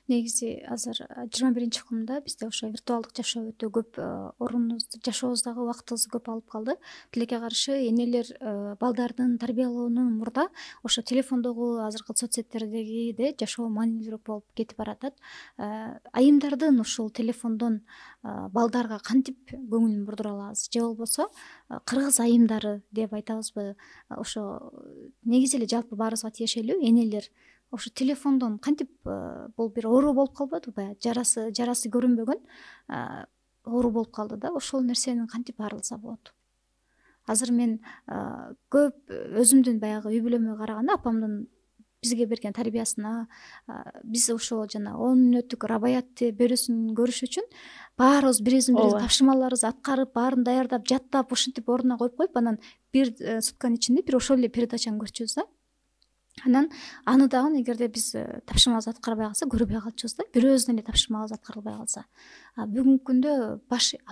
Негизи азыр 21-кылымда бизде ошо виртуалдык жашоо өтө көп орунубузду, жашообуздагы убактыбызды көп алып калды. Тилекке каршы энелер балдардын тарбиялоонун мурда ошо телефондогу, азыркы соцсеттердеги жашоо маанилүүрөөк болуп кетип баратат. Айымдардын ушул телефондон балдарга кантип көңүлүн бурдура алабыз, же болбосо кыргыз айымдары деп айтабызбы, ошо негизи эле жалпы баарыбызга тиешелүү энелер ошо телефондон кантип, бул бир оору болуп калбадыбы, баягы жарасы көрүнбөгөн оору болуп калды да. Ошол нерсени кантип арылса болот? азыр мен көп өзүмдүн баягы үй бүлөмө караганда апамдын бизге берген тарбиясына биз ошол жана 10 мүнөттүк рабаятты берүүсүн көрүш үчүн баарыбыз бирибиздин ооба тапшырмаларыбызды аткарып, баарын даярдап, жаттап, ушинтип ордуна коюп анан бир сутканын ичинде бир ошол эле передачаны көрчүбүз да. Анан аны дагы эгерде биз тапшырмабызды аткарбай калсак көрбөй калчубуз да, бирөөбүздүн эле тапшырмабыз аткарылбай калса. Бүгүнкү күндө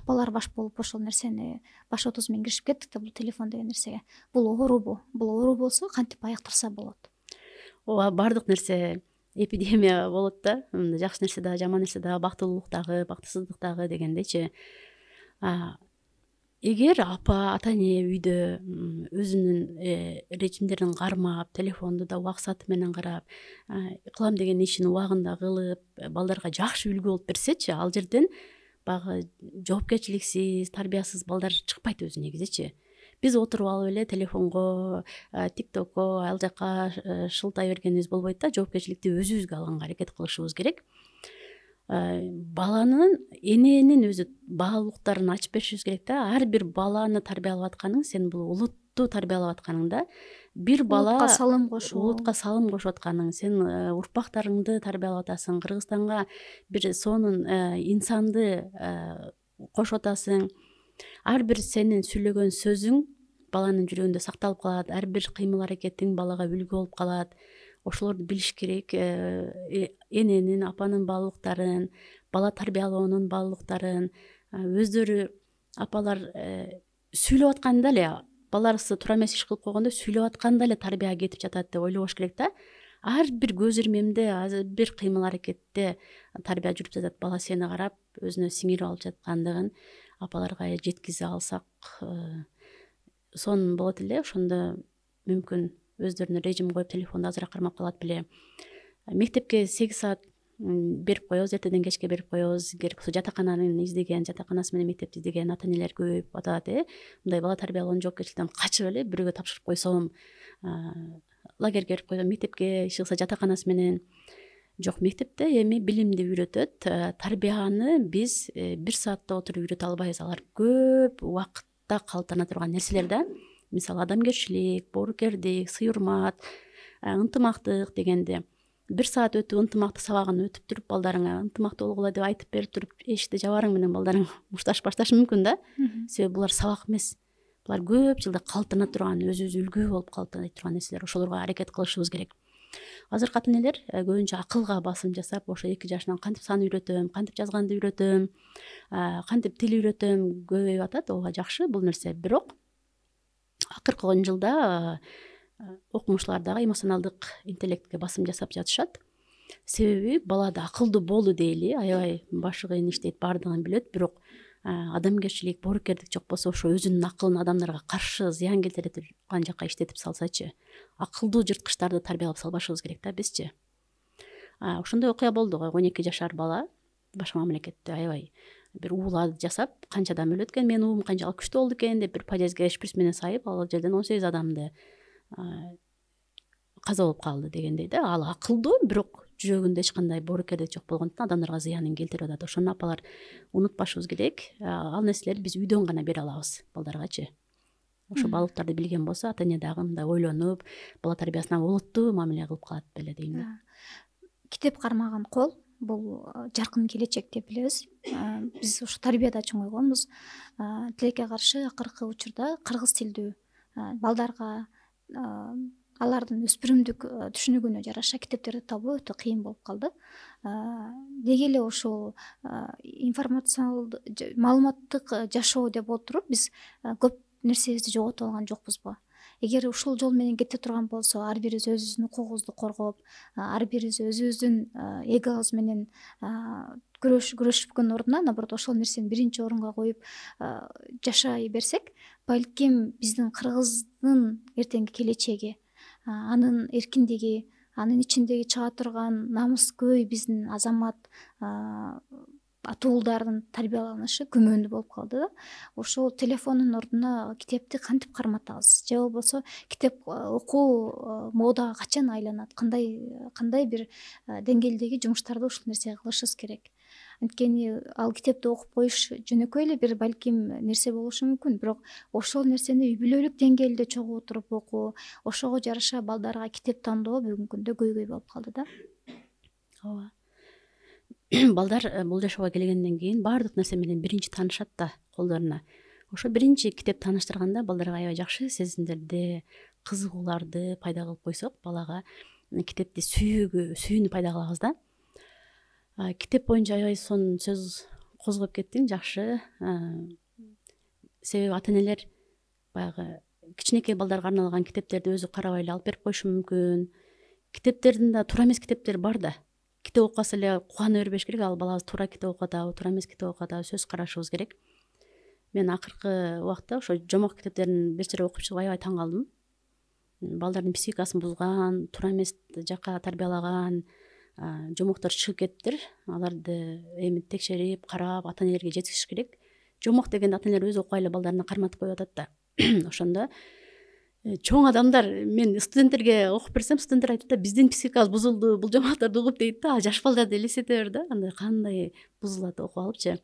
апалар баш болуп ошол нерсени баш отуз менен киришип кеттик да, бул телефон деген нерсеге. Бул оорубу? Бул оору болсо кантип аяктырса болот? ооба, баардык нерсе эпидемия болот да. Жакшы нерсе дагы, жаман нерсе дагы, бактылуулук дагы, бактысыздык дагы дегендейчи. Эгер ата эне үйдө өзүнүн режимдерин кармап, телефонду да убак сааты менен карап, кылам деген ишин убагында кылып, балдарга жакшы үлгү болуп берсечи, ал жерден баягы жоопкерчиликсиз, тарбиясыз балдар чыкпайт өзү негизичи. Биз отуруп алып эле телефонго, тиктокко, ал жака шылтай бергенибиз болбойт да. Жоопкерчиликти өзүбүзгө алганга аракет кылышыбыз керек. Баланын эненин өзү баалуулуктарын ачып беришибиз керек да. Ар бир баланы тарбиялап атканың сен бул улутту тарбиялап атканың да. Бир бала улутка салым кошуп атканың, сен урпактарыңды тарбиялап атасың. Кыргызстанга бир сонун инсанды кошуп атасың. Ар бир сенин сүйлөгөн сөзүң баланын жүрөгүндө сакталып калат. Ар бир кыймыл аракетиң балага үлгү болуп калат. Ошолорду билиш керек. Эненин, апанын баалуулуктарын, бала тарбиялоонун баалуулуктарын өздөрү апалар сүйлөп атканда эле, баласы туура эмес иш кылып койгондо сүйлөп атканда эле тарбия кетип жатат деп ойлобош керек да. Ар бир көз ирмемде, ар бир кыймыл аракетте тарбия жүрүп жатат. Бала сени карап өзүнө сиңирип алып жаткандыгын апаларга жеткизе алсак сонун болот эле. Ошондо мүмкүн өздөрүнө режим коюп телефонду азыраак кармап калат беле. Мектепке 8 саат берип коебуз, эртеден кечке берип коебуз. Керек болсо жатакананын издеген, жатаканасы менен мектепти издеген ата энелер көбөйүп атат. Мындай бала тарбиялоонун жоопкерчиликтен качып эле бирөөгө тапшырып койсом, лагерьге берип койсом, мектепке иш кылса жатаканасы менен. Жок, мектепте эми билимди үйрөтөт. Тарбияны биз 1 саатта отуруп үйрөтө албайбыз. Алар көп убакытта калыптана турган нерселер да. Мисалы, адамгерчилик, боорукердик, сый урмат, ынтымактык дегенди 1 саат өтүп ынтымактык сабагын өтүп туруп балдарыңа ынтымактуу болгула деп айтып берип туруп эшикти жабарың менен балдарың мушташып башташы мүмкүн да. Себеби булар сабак эмес. Булар көп жылда калыптана турган, өзүбүз үлгү болуп калыптана турган нерселер. Ошолорго аракет кылышыбыз керек. Азыркы ата энелер көбүнчө акылга басым жасап, ошо 2 жашынан кантип сан үйрөтөм, кантип жазганды үйрөтөм, кантип тил үйрөтөм көбөйүп атат. Ооба, жакшы бул нерсе. Бирок акыркы 10 жылда окумуштуулар дагы эмоционалдык интеллектке басым жасап жатышат. Себеби балада акылдуу болду дейли, аябай башы кыйын иштейт, баардыгын билет, бирок адамгерчилик, боорукердик жок болсо, ошо өзүнүн акылын адамдарга каршы зыян келтире турган жака иштетип салсачы, акылдуу жырткычтарды тарбиялап салбашыбыз керек да бизчи. Ошондой окуя болду го. 12 жашар бала башка мамлекетте аябай бир ууларды жасап, канча адам өлөт экен, менин уулум канчалык күчтүү болду экен деп бир подъездге шприц менен сайып, ал жерден 18 адамды каза болуп калды дегендей да. Ал акылдуу, бирок жүрөгүндө эч кандай боорукердик жок болгондуктан адамдарга зыянын келтирип атат. Ошону апалар унутпашыбыз керек. Ал нерселерди биз үйдөн гана бере алабыз балдаргачы. Ошо баалуулуктарды билген болсо, ата эне дагы мындай ойлонуп, бала тарбиясына олуттуу мамиле кылып калат беле дейм да. Китеп кармаган кол бул жаркын келечек деп билебиз. Биз ушу тарбияда чоңойгонбуз. Тилекке каршы акыркы учурда кыргыз тилдүү балдарга алардын өспүрүмдүк түшүнүгүнө жараша китептерди табуу өтө кыйын болуп калды. Деги эле ошол информациялык маалыматтык жашоо деп отуруп биз көп нерсебизди жоготуп алган жокпузбу? Эгер ушул жол менен кете турган болсо, ар бирибиз өзүбүздүн укугубузду коргоп, ар бирибиз өзүбүздүн эгобуз менен күрөшүшкөн ордуна, наоборот, ошол нерсени биринчи орунга коюп жашай берсек, балким биздин кыргыздын эртеңки келечеги, анын эркиндиги, анын ичиндеги чыга турган намыскөй биздин азамат атуулдардын тарбияланышы күмөндүү болуп калды да. Ошол телефондун ордуна китепти кантип карматабыз? Же болбосо китеп окуу модага качан айланат? Кандай бир деңгээлдеги жумуштарды ушул нерсеге кылышыбыз керек? анткени ал китепти окуп коюш жөнөкөй эле бир балким нерсе болушу мүмкүн, бирок ошол нерсени үй бүлөлүк деңгээлде чогуу отуруп окуу, ошого жараша балдарга китеп тандоо бүгүнкү күндө көйгөй болуп калды да. ооба. Балдар бул жашоого келгенден кийин баардык нерсе менен биринчи таанышат да колдоруна. Ошо биринчи китеп тааныштырганда балдарга аябай жакшы сезимдерди, кызыгууларды пайда кылып койсок, балага китепти сүйүүнү пайда кылабыз да. Китеп боюнча аябай сонун сөз козгоп кеттиң, жакшы. Себеби ата энелер баягы кичинекей балдарга арналган китептерди өзү карабай эле алып берип коюшу мүмкүн. Китептердин да туура эмес китептер бар да. Китеп окубаса эле кубана бербеш керек, ал балабыз туура китеп окуп атабы, туура эмес китеп окуп атабы сөз карашыбыз керек. Мен акыркы убакта ошо жомок китептерин бир чыра окуп чыгып аябай таң калдым. Балдардын психикасын бузган, туура эмес жакка тарбиялаган жомоктор чыгып кетиптир. Аларды эми текшерип, карап, ата энелерге жеткизиш керек. Жомок дегенде ата энелер өзү окубай эле балдарына карматып коюп атат да. Ошондо чоң адамдар, мен студенттерге окуп берсем, студенттер айтат да, биздин психикабыз бузулду, бул жомокторду угуп дейт да. Жаш балдарды элестете бер да, андай кандай бузулат окуп алыпчы.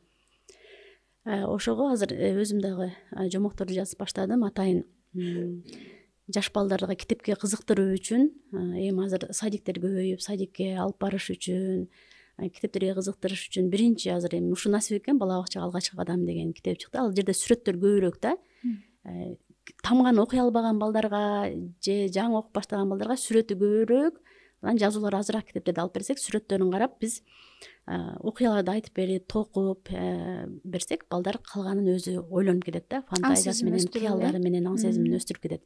Ошого азыр өзүм дагы жомокторду жазып баштадым. Атайын жаш балдарга китепке кызыктыруу үчүн, эми азыр садиктер көбөйүп, садикке алып барыш үчүн, китептерге кызыктырыш үчүн биринчи азыр эми ушу насип экен бала бакчага алгачкы кадам деген китеп чыкты. Ал жерде сүрөттөр көбүрөөк да. Тамган окуй албаган балдарга же жаңы окуп баштаган балдарга сүрөтү көбүрөөк, анан жазуулары азыраак китептерди алып берсек, сүрөттөрүн карап биз окуяларды айтып берип, токуп берсек, балдар калганын өзү ойлонуп кетет да. Фантазиясы менен, кыялдары менен аң сезимин өстүрүп кетет.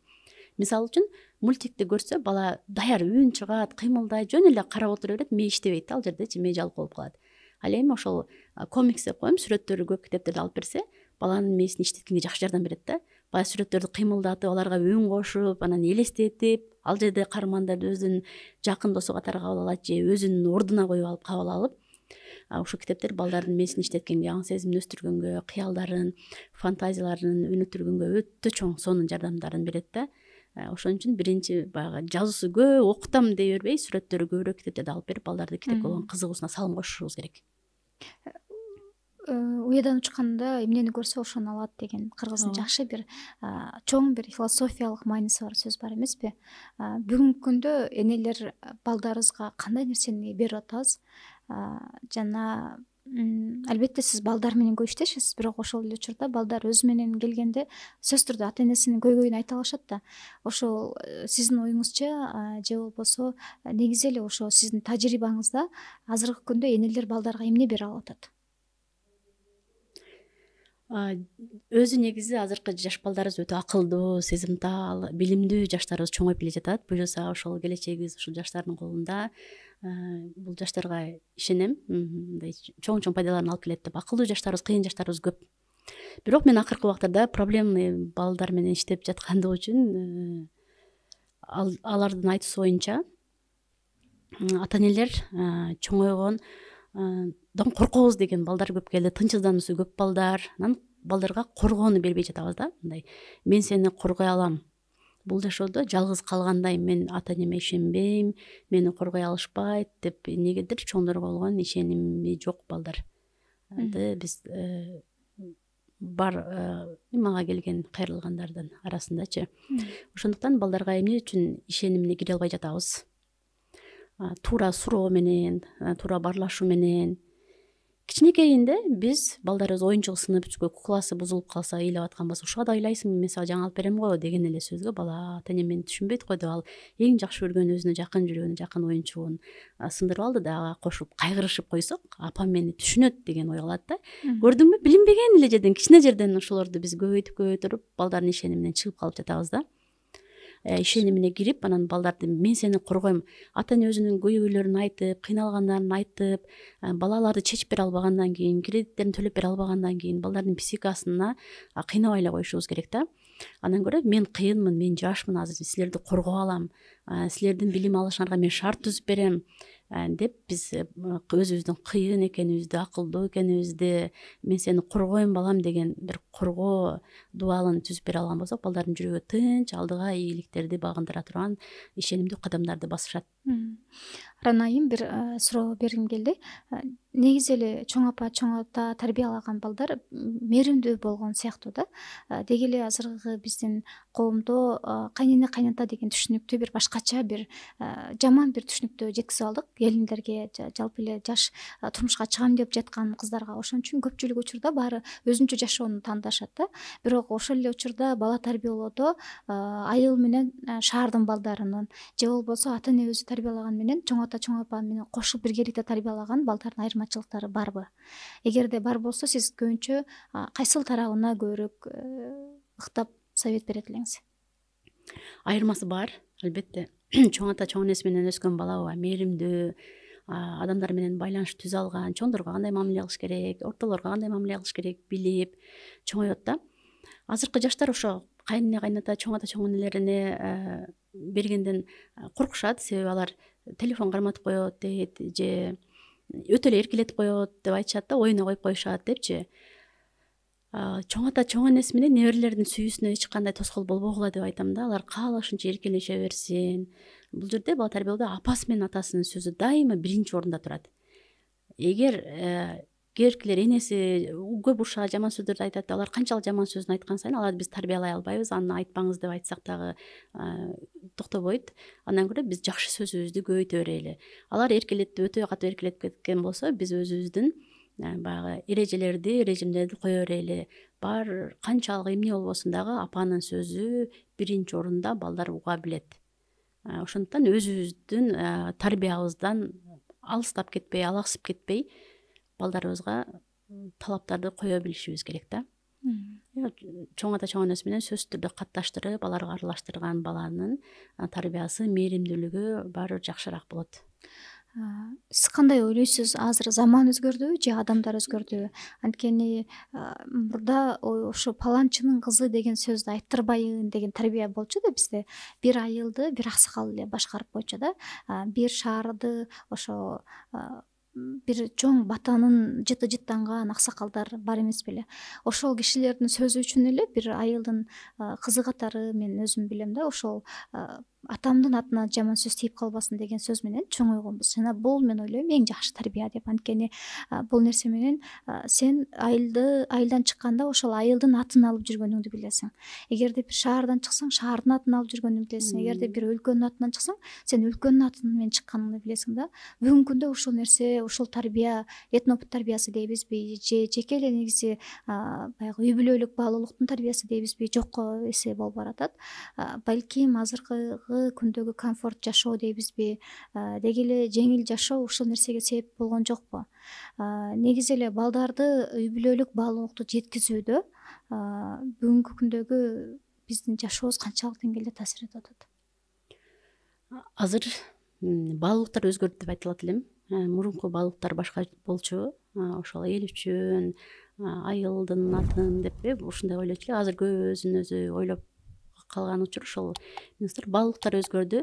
Мисалы үчүн мультикти көрсө, бала даяр үн чыгат, кыймылдайт, жөн эле карап отура берет, мээ иштебейт да, ал жердечи мээ жалп болуп калат. Ал эми ошол комикс деп коем, сүрөттөрү көп китептерди алып берсе, баланын мээсин иштеткенге жакшы жардам берет да. Баягы сүрөттөрдү кыймылдатып, аларга үн кошуп, анан элестетип, ал жерде каармандарды өзүнүн жакын досу катары кабыл алат же өзүнүн ордуна коюп алып кабыл алып, ушул китептер балдардын мээсин иштеткенге, аң сезимин өстүргөнгө, кыялдарын, фантазияларын өнүктүргөнгө өтө чоң сонун жардамдарын берет да. Ошон үчүн биринчи баягы жазуусу көп окутам дей бербей, сүрөттөрү көбүрөөк китептерди алып берип, балдарды китепке болгон кызыгуусуна салым кошушубуз керек. Уядан учканда эмнени көрсө ошону алат деген кыргыздын жакшы бир чоң бир философиялык мааниси бар сөз бар эмеспи? Бүгүнкү күндө энелер балдарыбызга кандай нерсени берип атабыз? Жана албетте сиз балдар менен көп иштешсиз, бирок ошол эле учурда балдар өзү менен келгенде сөзсүз түрдө ата энесинин көйгөйүн айта алышат да. Ошол сиздин оюңузча же болбосо негизи эле ошо сиздин тажрыйбаңызда азыркы күндө энелер балдарга эмне бере алып атат? Өзү негизи азыркы жаш балдарыбыз өтө акылдуу, сезимтал, билимдүү жаштарыбыз чоңоюп келе жатат. Буюрса ошол келечегибиз ушул жаштардын колунда. Бул жаштарга ишенем, мындай чоң пайдаларын алып келет деп. Акылдуу жаштарыбыз, кыйын жаштарыбыз көп. Бирок мен акыркы убактарда проблемный балдар менен иштеп жаткандыгы үчүн алардын айтуусу боюнча ата энелер чоңойгондон коркобуз деген балдар көп келди. Тынчсыздануусу көп балдар. Анан балдарга коргоону бербей жатабыз да. Мындай мен сени коргой алам. Бул жашоодо жалгыз калгандай мен ата энеме ишенбейм, мени коргой алышпайт деп эмнегедир чоңдорго болгон ишеними жок балдар. Биз бар мага келген кайрылгандардын арасындачы. Ошондуктан балдарга эмне үчүн ишенимине кире албай жатабыз? Туура суроо менен, туура баарлашуу менен. Кичинекейинде биз балдарыбыз оюнчугу сынып түшкө, кукласы бузулуп калса, ыйлап аткан болсо, ушуга да ыйлайсыңбы, мен сага жаңы алып берем го деген эле сөзгө бала ата энем мени түшүнбөйт го деп ал эң жакшы көргөн өзүнө жакын жүргөн, жакын оюнчугун сындырып алды да ага кошуп кайгырышып койсок, апам мени түшүнөт деген ой калат да. Көрдүңбү, билинбеген эле жерден, кичине жерден ошолорду биз көбөйтүп балдардын ишениминен чыгып калып жатабыз да. Ишенимине кирип, анан балдарды мен сени коргойм. Ата эне өзүнүн көйгөйлөрүн айтып, кыйналгандарын айтып, балаларды чечип бере албагандан кийин, кредиттерин төлөп бере албагандан кийин балдардын психикасына кыйнабай эле коюшубуз керек да. Андан көрө мен кыйынмын, мен жашмын, азыр силерди коргоп алам, силердин билим алышыңарга мен шарт түзүп берем деп биз өзүбүздүн кыйын экенибизди, акылдуу экенибизди, мен сени коргойм балам деген бир коргоо дубалын түзүп бере алган болсок, балдардын жүрөгү тынч, алдыга ийгиликтерди багындыра турган ишенимдүү кадамдарды басышат. Ранайым бир суроо бергим келди. Негизи эле чоң апа чоң ата тарбиялаган балдар мээримдүү болгон сыяктуу да. Деги эле азыркы биздин коомдо кайнене кайната деген түшүнүктү бир башкача бир жаман бир түшүнүктү жеткизип алдык келиндерге, жалпы эле жаш турмушка чыгам деп жаткан кыздарга. Ошон үчүн көпчүлүк учурда баары өзүнчө жашоону тандашат да. Бирок ошол эле учурда бала тарбиялоодо айыл менен шаардын балдарынын же болбосо ата эне өзү тарбиялаган менен чоң ата чоң апа менен кошуп биргеликте тарбиялаган балдардын айырмачылыктары барбы? Эгерде бар болсо сиз көбүнчө кайсыл тарабына көбүрөөк ыктап совет берет элеңиз? Айырмасы бар, албетте. Чоң ата чоң энеси менен өскөн бала мээримдүү, адамдар менен байланыш түзө алган, чоңдорго кандай мамиле кылыш керек, ортолорго кандай мамиле кылыш керек билип чоңоет да. Азыркы жаштар ошо кайнене кайната чоң ата чоң энелерине бергенден коркушат, себеби алар телефон карматып коет дейт же өтө эле эркелетип коет деп айтышат да, оюна коюп коюшат депчи. Чоң ата чоң энеси менен неберелердин сүйүүсүнө эч кандай тоскоол болбогула деп айтам да. Алар каалашынча эркелеше берсин. Бул жерде бала тарбиялоодо апасы менен атасынын сөзү дайыма биринчи орунда турат. Эгер кээбиркилер энеси көп урушат, жаман сөздөрдү айтат, алар канчалык жаман сөзүн айткан сайын аларды биз тарбиялай албайбыз, аны айтпаңыз деп айтсак дагы токтобойт. Андан көрө биз жакшы сөзүбүздү көбөйтө берели. Алар эркелетип өтө катуу эркелетип кеткен болсо, биз өзүбүздүн баягы режимдерди кое берели. Бар канчалык эмне болбосун дагы апанын сөзү биринчи орунда балдар уга билет. Ошондуктан өзүбүздүн тарбиябыздан алыстап кетпей, алаксып кетпей балдарыбызга талаптарды кое билишибиз керек да. Чоң ата чоң энеси менен сөзсүз түрдө катташтырып, аларга аралаштырган баланын тарбиясы, мээримдүүлүгү баары бир жакшыраак болот. Сиз кандай ойлойсуз? Азыр заман өзгөрдүбү же адамдар өзгөрдүбү? Анткени мурда ошо паланчынын кызы деген сөздү айттырбайын деген тарбия болчу да бизде. Бир айылды бир аксакал эле башкарып койчу да. Бир шаарды ошо бир чоң батанын жыты жыттанган аксакалдар бар эмес беле? Ошол кишилердин сөзү үчүн эле бир айылдын кызы катары мен өзүм билем да, ошол атамдын атына жаман сөз тийип калбасын деген сөз менен чоңойгонбуз. Жана бул мен ойлойм эң жакшы тарбия деп. Анткени бул нерсе менен сен айылдан чыкканда ошол айылдын атын алып жүргөнүңдү билесиң. Эгерде бир шаардан чыксаң, шаардын атын алып жүргөнүңдү билесиң. Эгерде бир өлкөнүн атынан чыксаң, сен өлкөнүн атын менен чыкканыңды билесиң да. Бүгүнкү күндө ошол нерсе, ошол тарбия, этнопут тарбиясы дейбизби, же жеке эле негизи баягы үй бүлөлүк баалуулуктун тарбиясы дейбизби, жокко эсе болуп баратат. Балким азыркы күндөгү комфорт жашоо дейбизби, деги эле жеңил жашоо ушул нерсеге себеп болгон жокпу? Негизи эле балдарды үй бүлөлүк баалуулукту жеткизүүдө бүгүнкү күндөгү биздин жашообуз канчалык деңгээлде таасир этип атат? Азыр баалуулуктар өзгөрдү деп айта алат элем. Мурунку баалуулуктар башка болчу. Ошол эл үчүн айылдын атын деппи ушундай ойлочу эле. Азыр көбү өзүн өзү ойлоп калган учур ошол баалуулуктар өзгөрдү.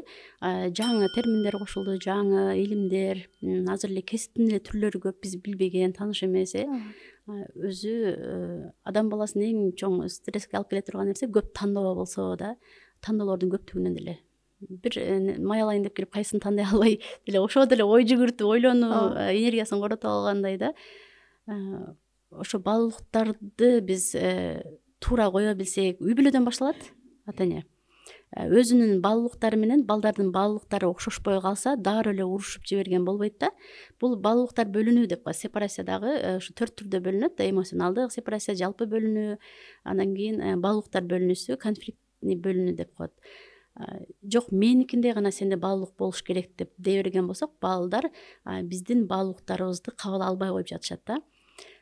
Жаңы терминдер кошулду, жаңы илимдер, азыр эле кесиптин эле түрлөрү көп, биз билбеген, тааныш эмес. Өзү адам баласынын эң чоң стресске алып келе турган нерсе көп тандоо болсо да, тандоолордун көптүгүнөн эле бир маялайын деп келип кайсысын тандай албай деле ошого деле ой жүгүртүп ойлонуу энергиясын корото алгандай да. Ошо баалуулуктарды биз туура кое билсек, үй бүлөдөн башталат. Ата эне өзүнүн баалуулуктары менен балдардын баалуулуктары окшошпой калса, дары эле урушуп жиберген болбойт да. Бул баалуулуктар бөлүнүү деп коет. Сепарация дагы ушу 4 түрдө бөлүнөт да: эмоционалдык сепарация, жалпы бөлүнүү, андан кийин баалуулуктар бөлүнүүсү, конфликтный бөлүнүү деп коет. Жок, меникинде гана сенде баалуулук болуш керек деп дей берген болсок, балдар биздин баалуулуктарыбызды кабыл албай коюп жатышат да.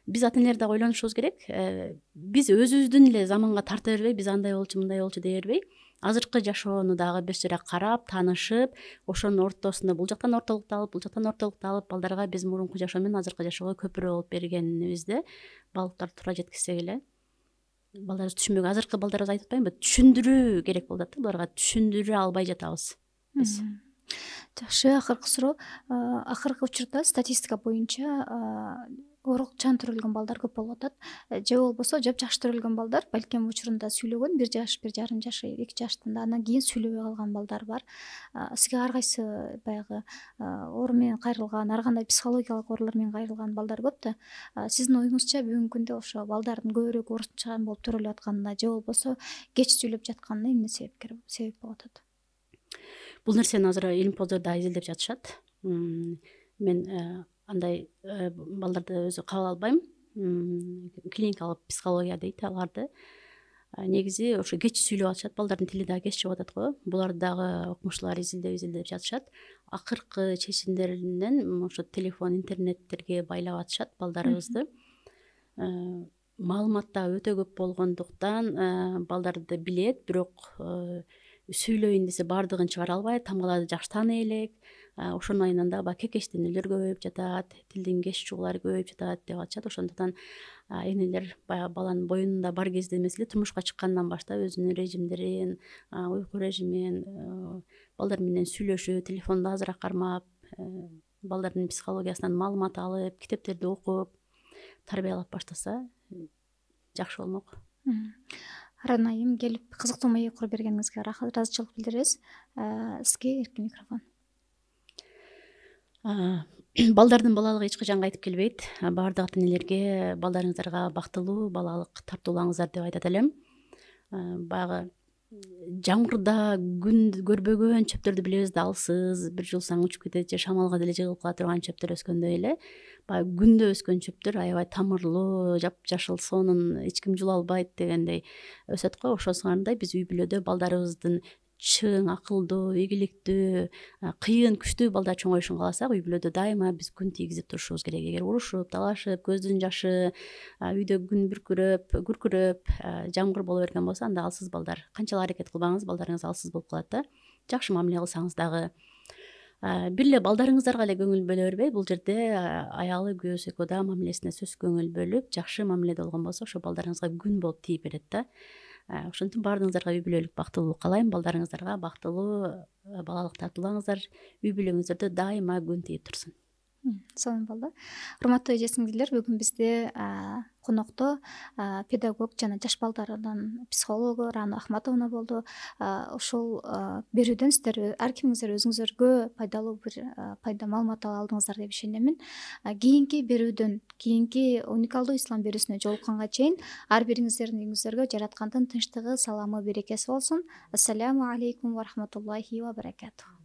Биз ата энелер дагы ойлонушубуз керек. Биз өзүбүздүн эле заманга тарта бербей, биз андай болчу, мындай болчу дей бербей, азыркы жашоону дагы бир жара карап, таанышып, ошонун ортосунда бул жактан ортолукту алып, бул жактан ортолукту алып, балдарга биз мурунку жашоо менен азыркы жашоого көпүрө болуп бергенибизде баалуулуктарды туура жеткизсек эле, балдарыбыз түшүнбөгөн, азыркы балдарыбыз айтып атпаймынбы, түшүндүрүү керек болуп атат да, буларга түшүндүрө албай жатабыз биз. Жакшы, акыркы суроо. Акыркы учурда статистика боюнча орукчан төрөлгөн балдар көп болуп атат, же болбосо жапжакшы төрөлгөн балдар балким учурунда сүйлөгөн 1 жаш, 1,5 жаш, 2 жаштында, андан кийин сүйлөбөй калган балдар бар. Сизге ар кайсы баягы оору менен кайрылган, ар кандай психологиялык оорулар менен кайрылган балдар көп да. Сиздин оюңузча бүгүнкү күндө ошо балдардын көбүрөөк орукчан болуп төрөлүп атканына же болбосо кеч сүйлөп жатканына эмне себеп болуп атат? Бул нерсени азыр илимпоздордо изилдеп жатышат. Мен андай балдарды өзү кабыл албайм. Клиникалык психология дейт аларды. Негизи ошо кеч сүйлөп атышат, балдардын тили дагы кеч чыгып атат го. Буларды дагы окумуштуулар изилдеп жатышат. Акыркы чечимдеринен ошо телефон, интернеттерге байлап атышат балдарыбызды. Маалымат да өтө көп болгондуктан балдарды билет, бирок сүйлөйүн десе баардыгын чыгара албайт, тамгаларды жакшы тааный элек. Ошонун айынан дагы баягы кекештенүүлөр көбөйүп жатат, тилдин кеч чыгуулары көбөйүп жатат деп атышат. Ошондуктан энелер баягы баланын боюнунда бар кезде эмес эле турмушка чыккандан баштап өзүнүн режимдерин, уйку режимин, балдар менен сүйлөшүү, телефонду азыраак кармап, балдардын психологиясынан маалымат алып, китептерди окуп тарбиялап баштаса жакшы болмок. Рана айым, келип кызыктуу маек куруп бергениңизге ыраазычылык билдиребиз. Сизге эркин микрофон. Балдардын балалыгы эч качан кайтып келбейт. Баардык ата энелерге балдарыңыздарга бактылуу балалык тартуулаңыздар деп айтат элем. Баягы жамгырда күн көрбөгөн чөптөрдү билебиз да, алсыз, бир жулсаң учуп кетет же шамалга деле жыгылып кала турган чөптөр өскөндөй эле. Баягы күндө өскөн чөптөр аябай тамырлуу, жапжашыл, сонун, эч ким жула албайт дегендей өсөт го. Ошосуңардай биз үй бүлөдө балдарыбыздын чың, акылдуу, ийгиликтүү, кыйын, күчтүү балдар чоңоюшун кааласак, үй бүлөдө дайыма биз күн тийгизип турушубуз керек. Эгер урушуп, талашып, көздүн жашы, үйдө күн күркүрөп, жамгыр боло берген болсо, анда алсыз балдар, канчалык аракет кылбаңыз, балдарыңыз алсыз болуп калат да. Жакшы мамиле кылсаңыз дагы бир эле балдарыңыздарга эле көңүл бөлө бербей, бул жерде аялы, күйөөсү экөө да мамилесине сөзсүз көңүл бөлүп, жакшы мамиледе болгон болсо, ошо балдарыңызга күн болуп тийип берет да. Ошон үчүн баардыгыңыздарга үй бүлөлүк бактылуулук каалайм. Балдарыңыздарга бактылуу балалык тартуулаңыздар, үй бүлөңүздөрдө дайыма күн тийип турсун. Сонун болду. Урматтуу эже сиңдилер, бүгүн бизде конокто педагог жана жаш балдардын психологу Рана Ахматовна болду. Ушул берүүдөн сиздер ар кимиңиздер өзүңүзгө пайдалуу бир маалымат ала алдыңыздар деп ишенемин. Кийинки берүүдөн, кийинки уникалдуу ислам берүүсүнө жолукканга чейин ар бириңиздердин үйүңүздөргө жараткандын тынчтыгы, саламы, берекеси болсун. Ассаламу алейкум ва рахматуллахи ва баракатух.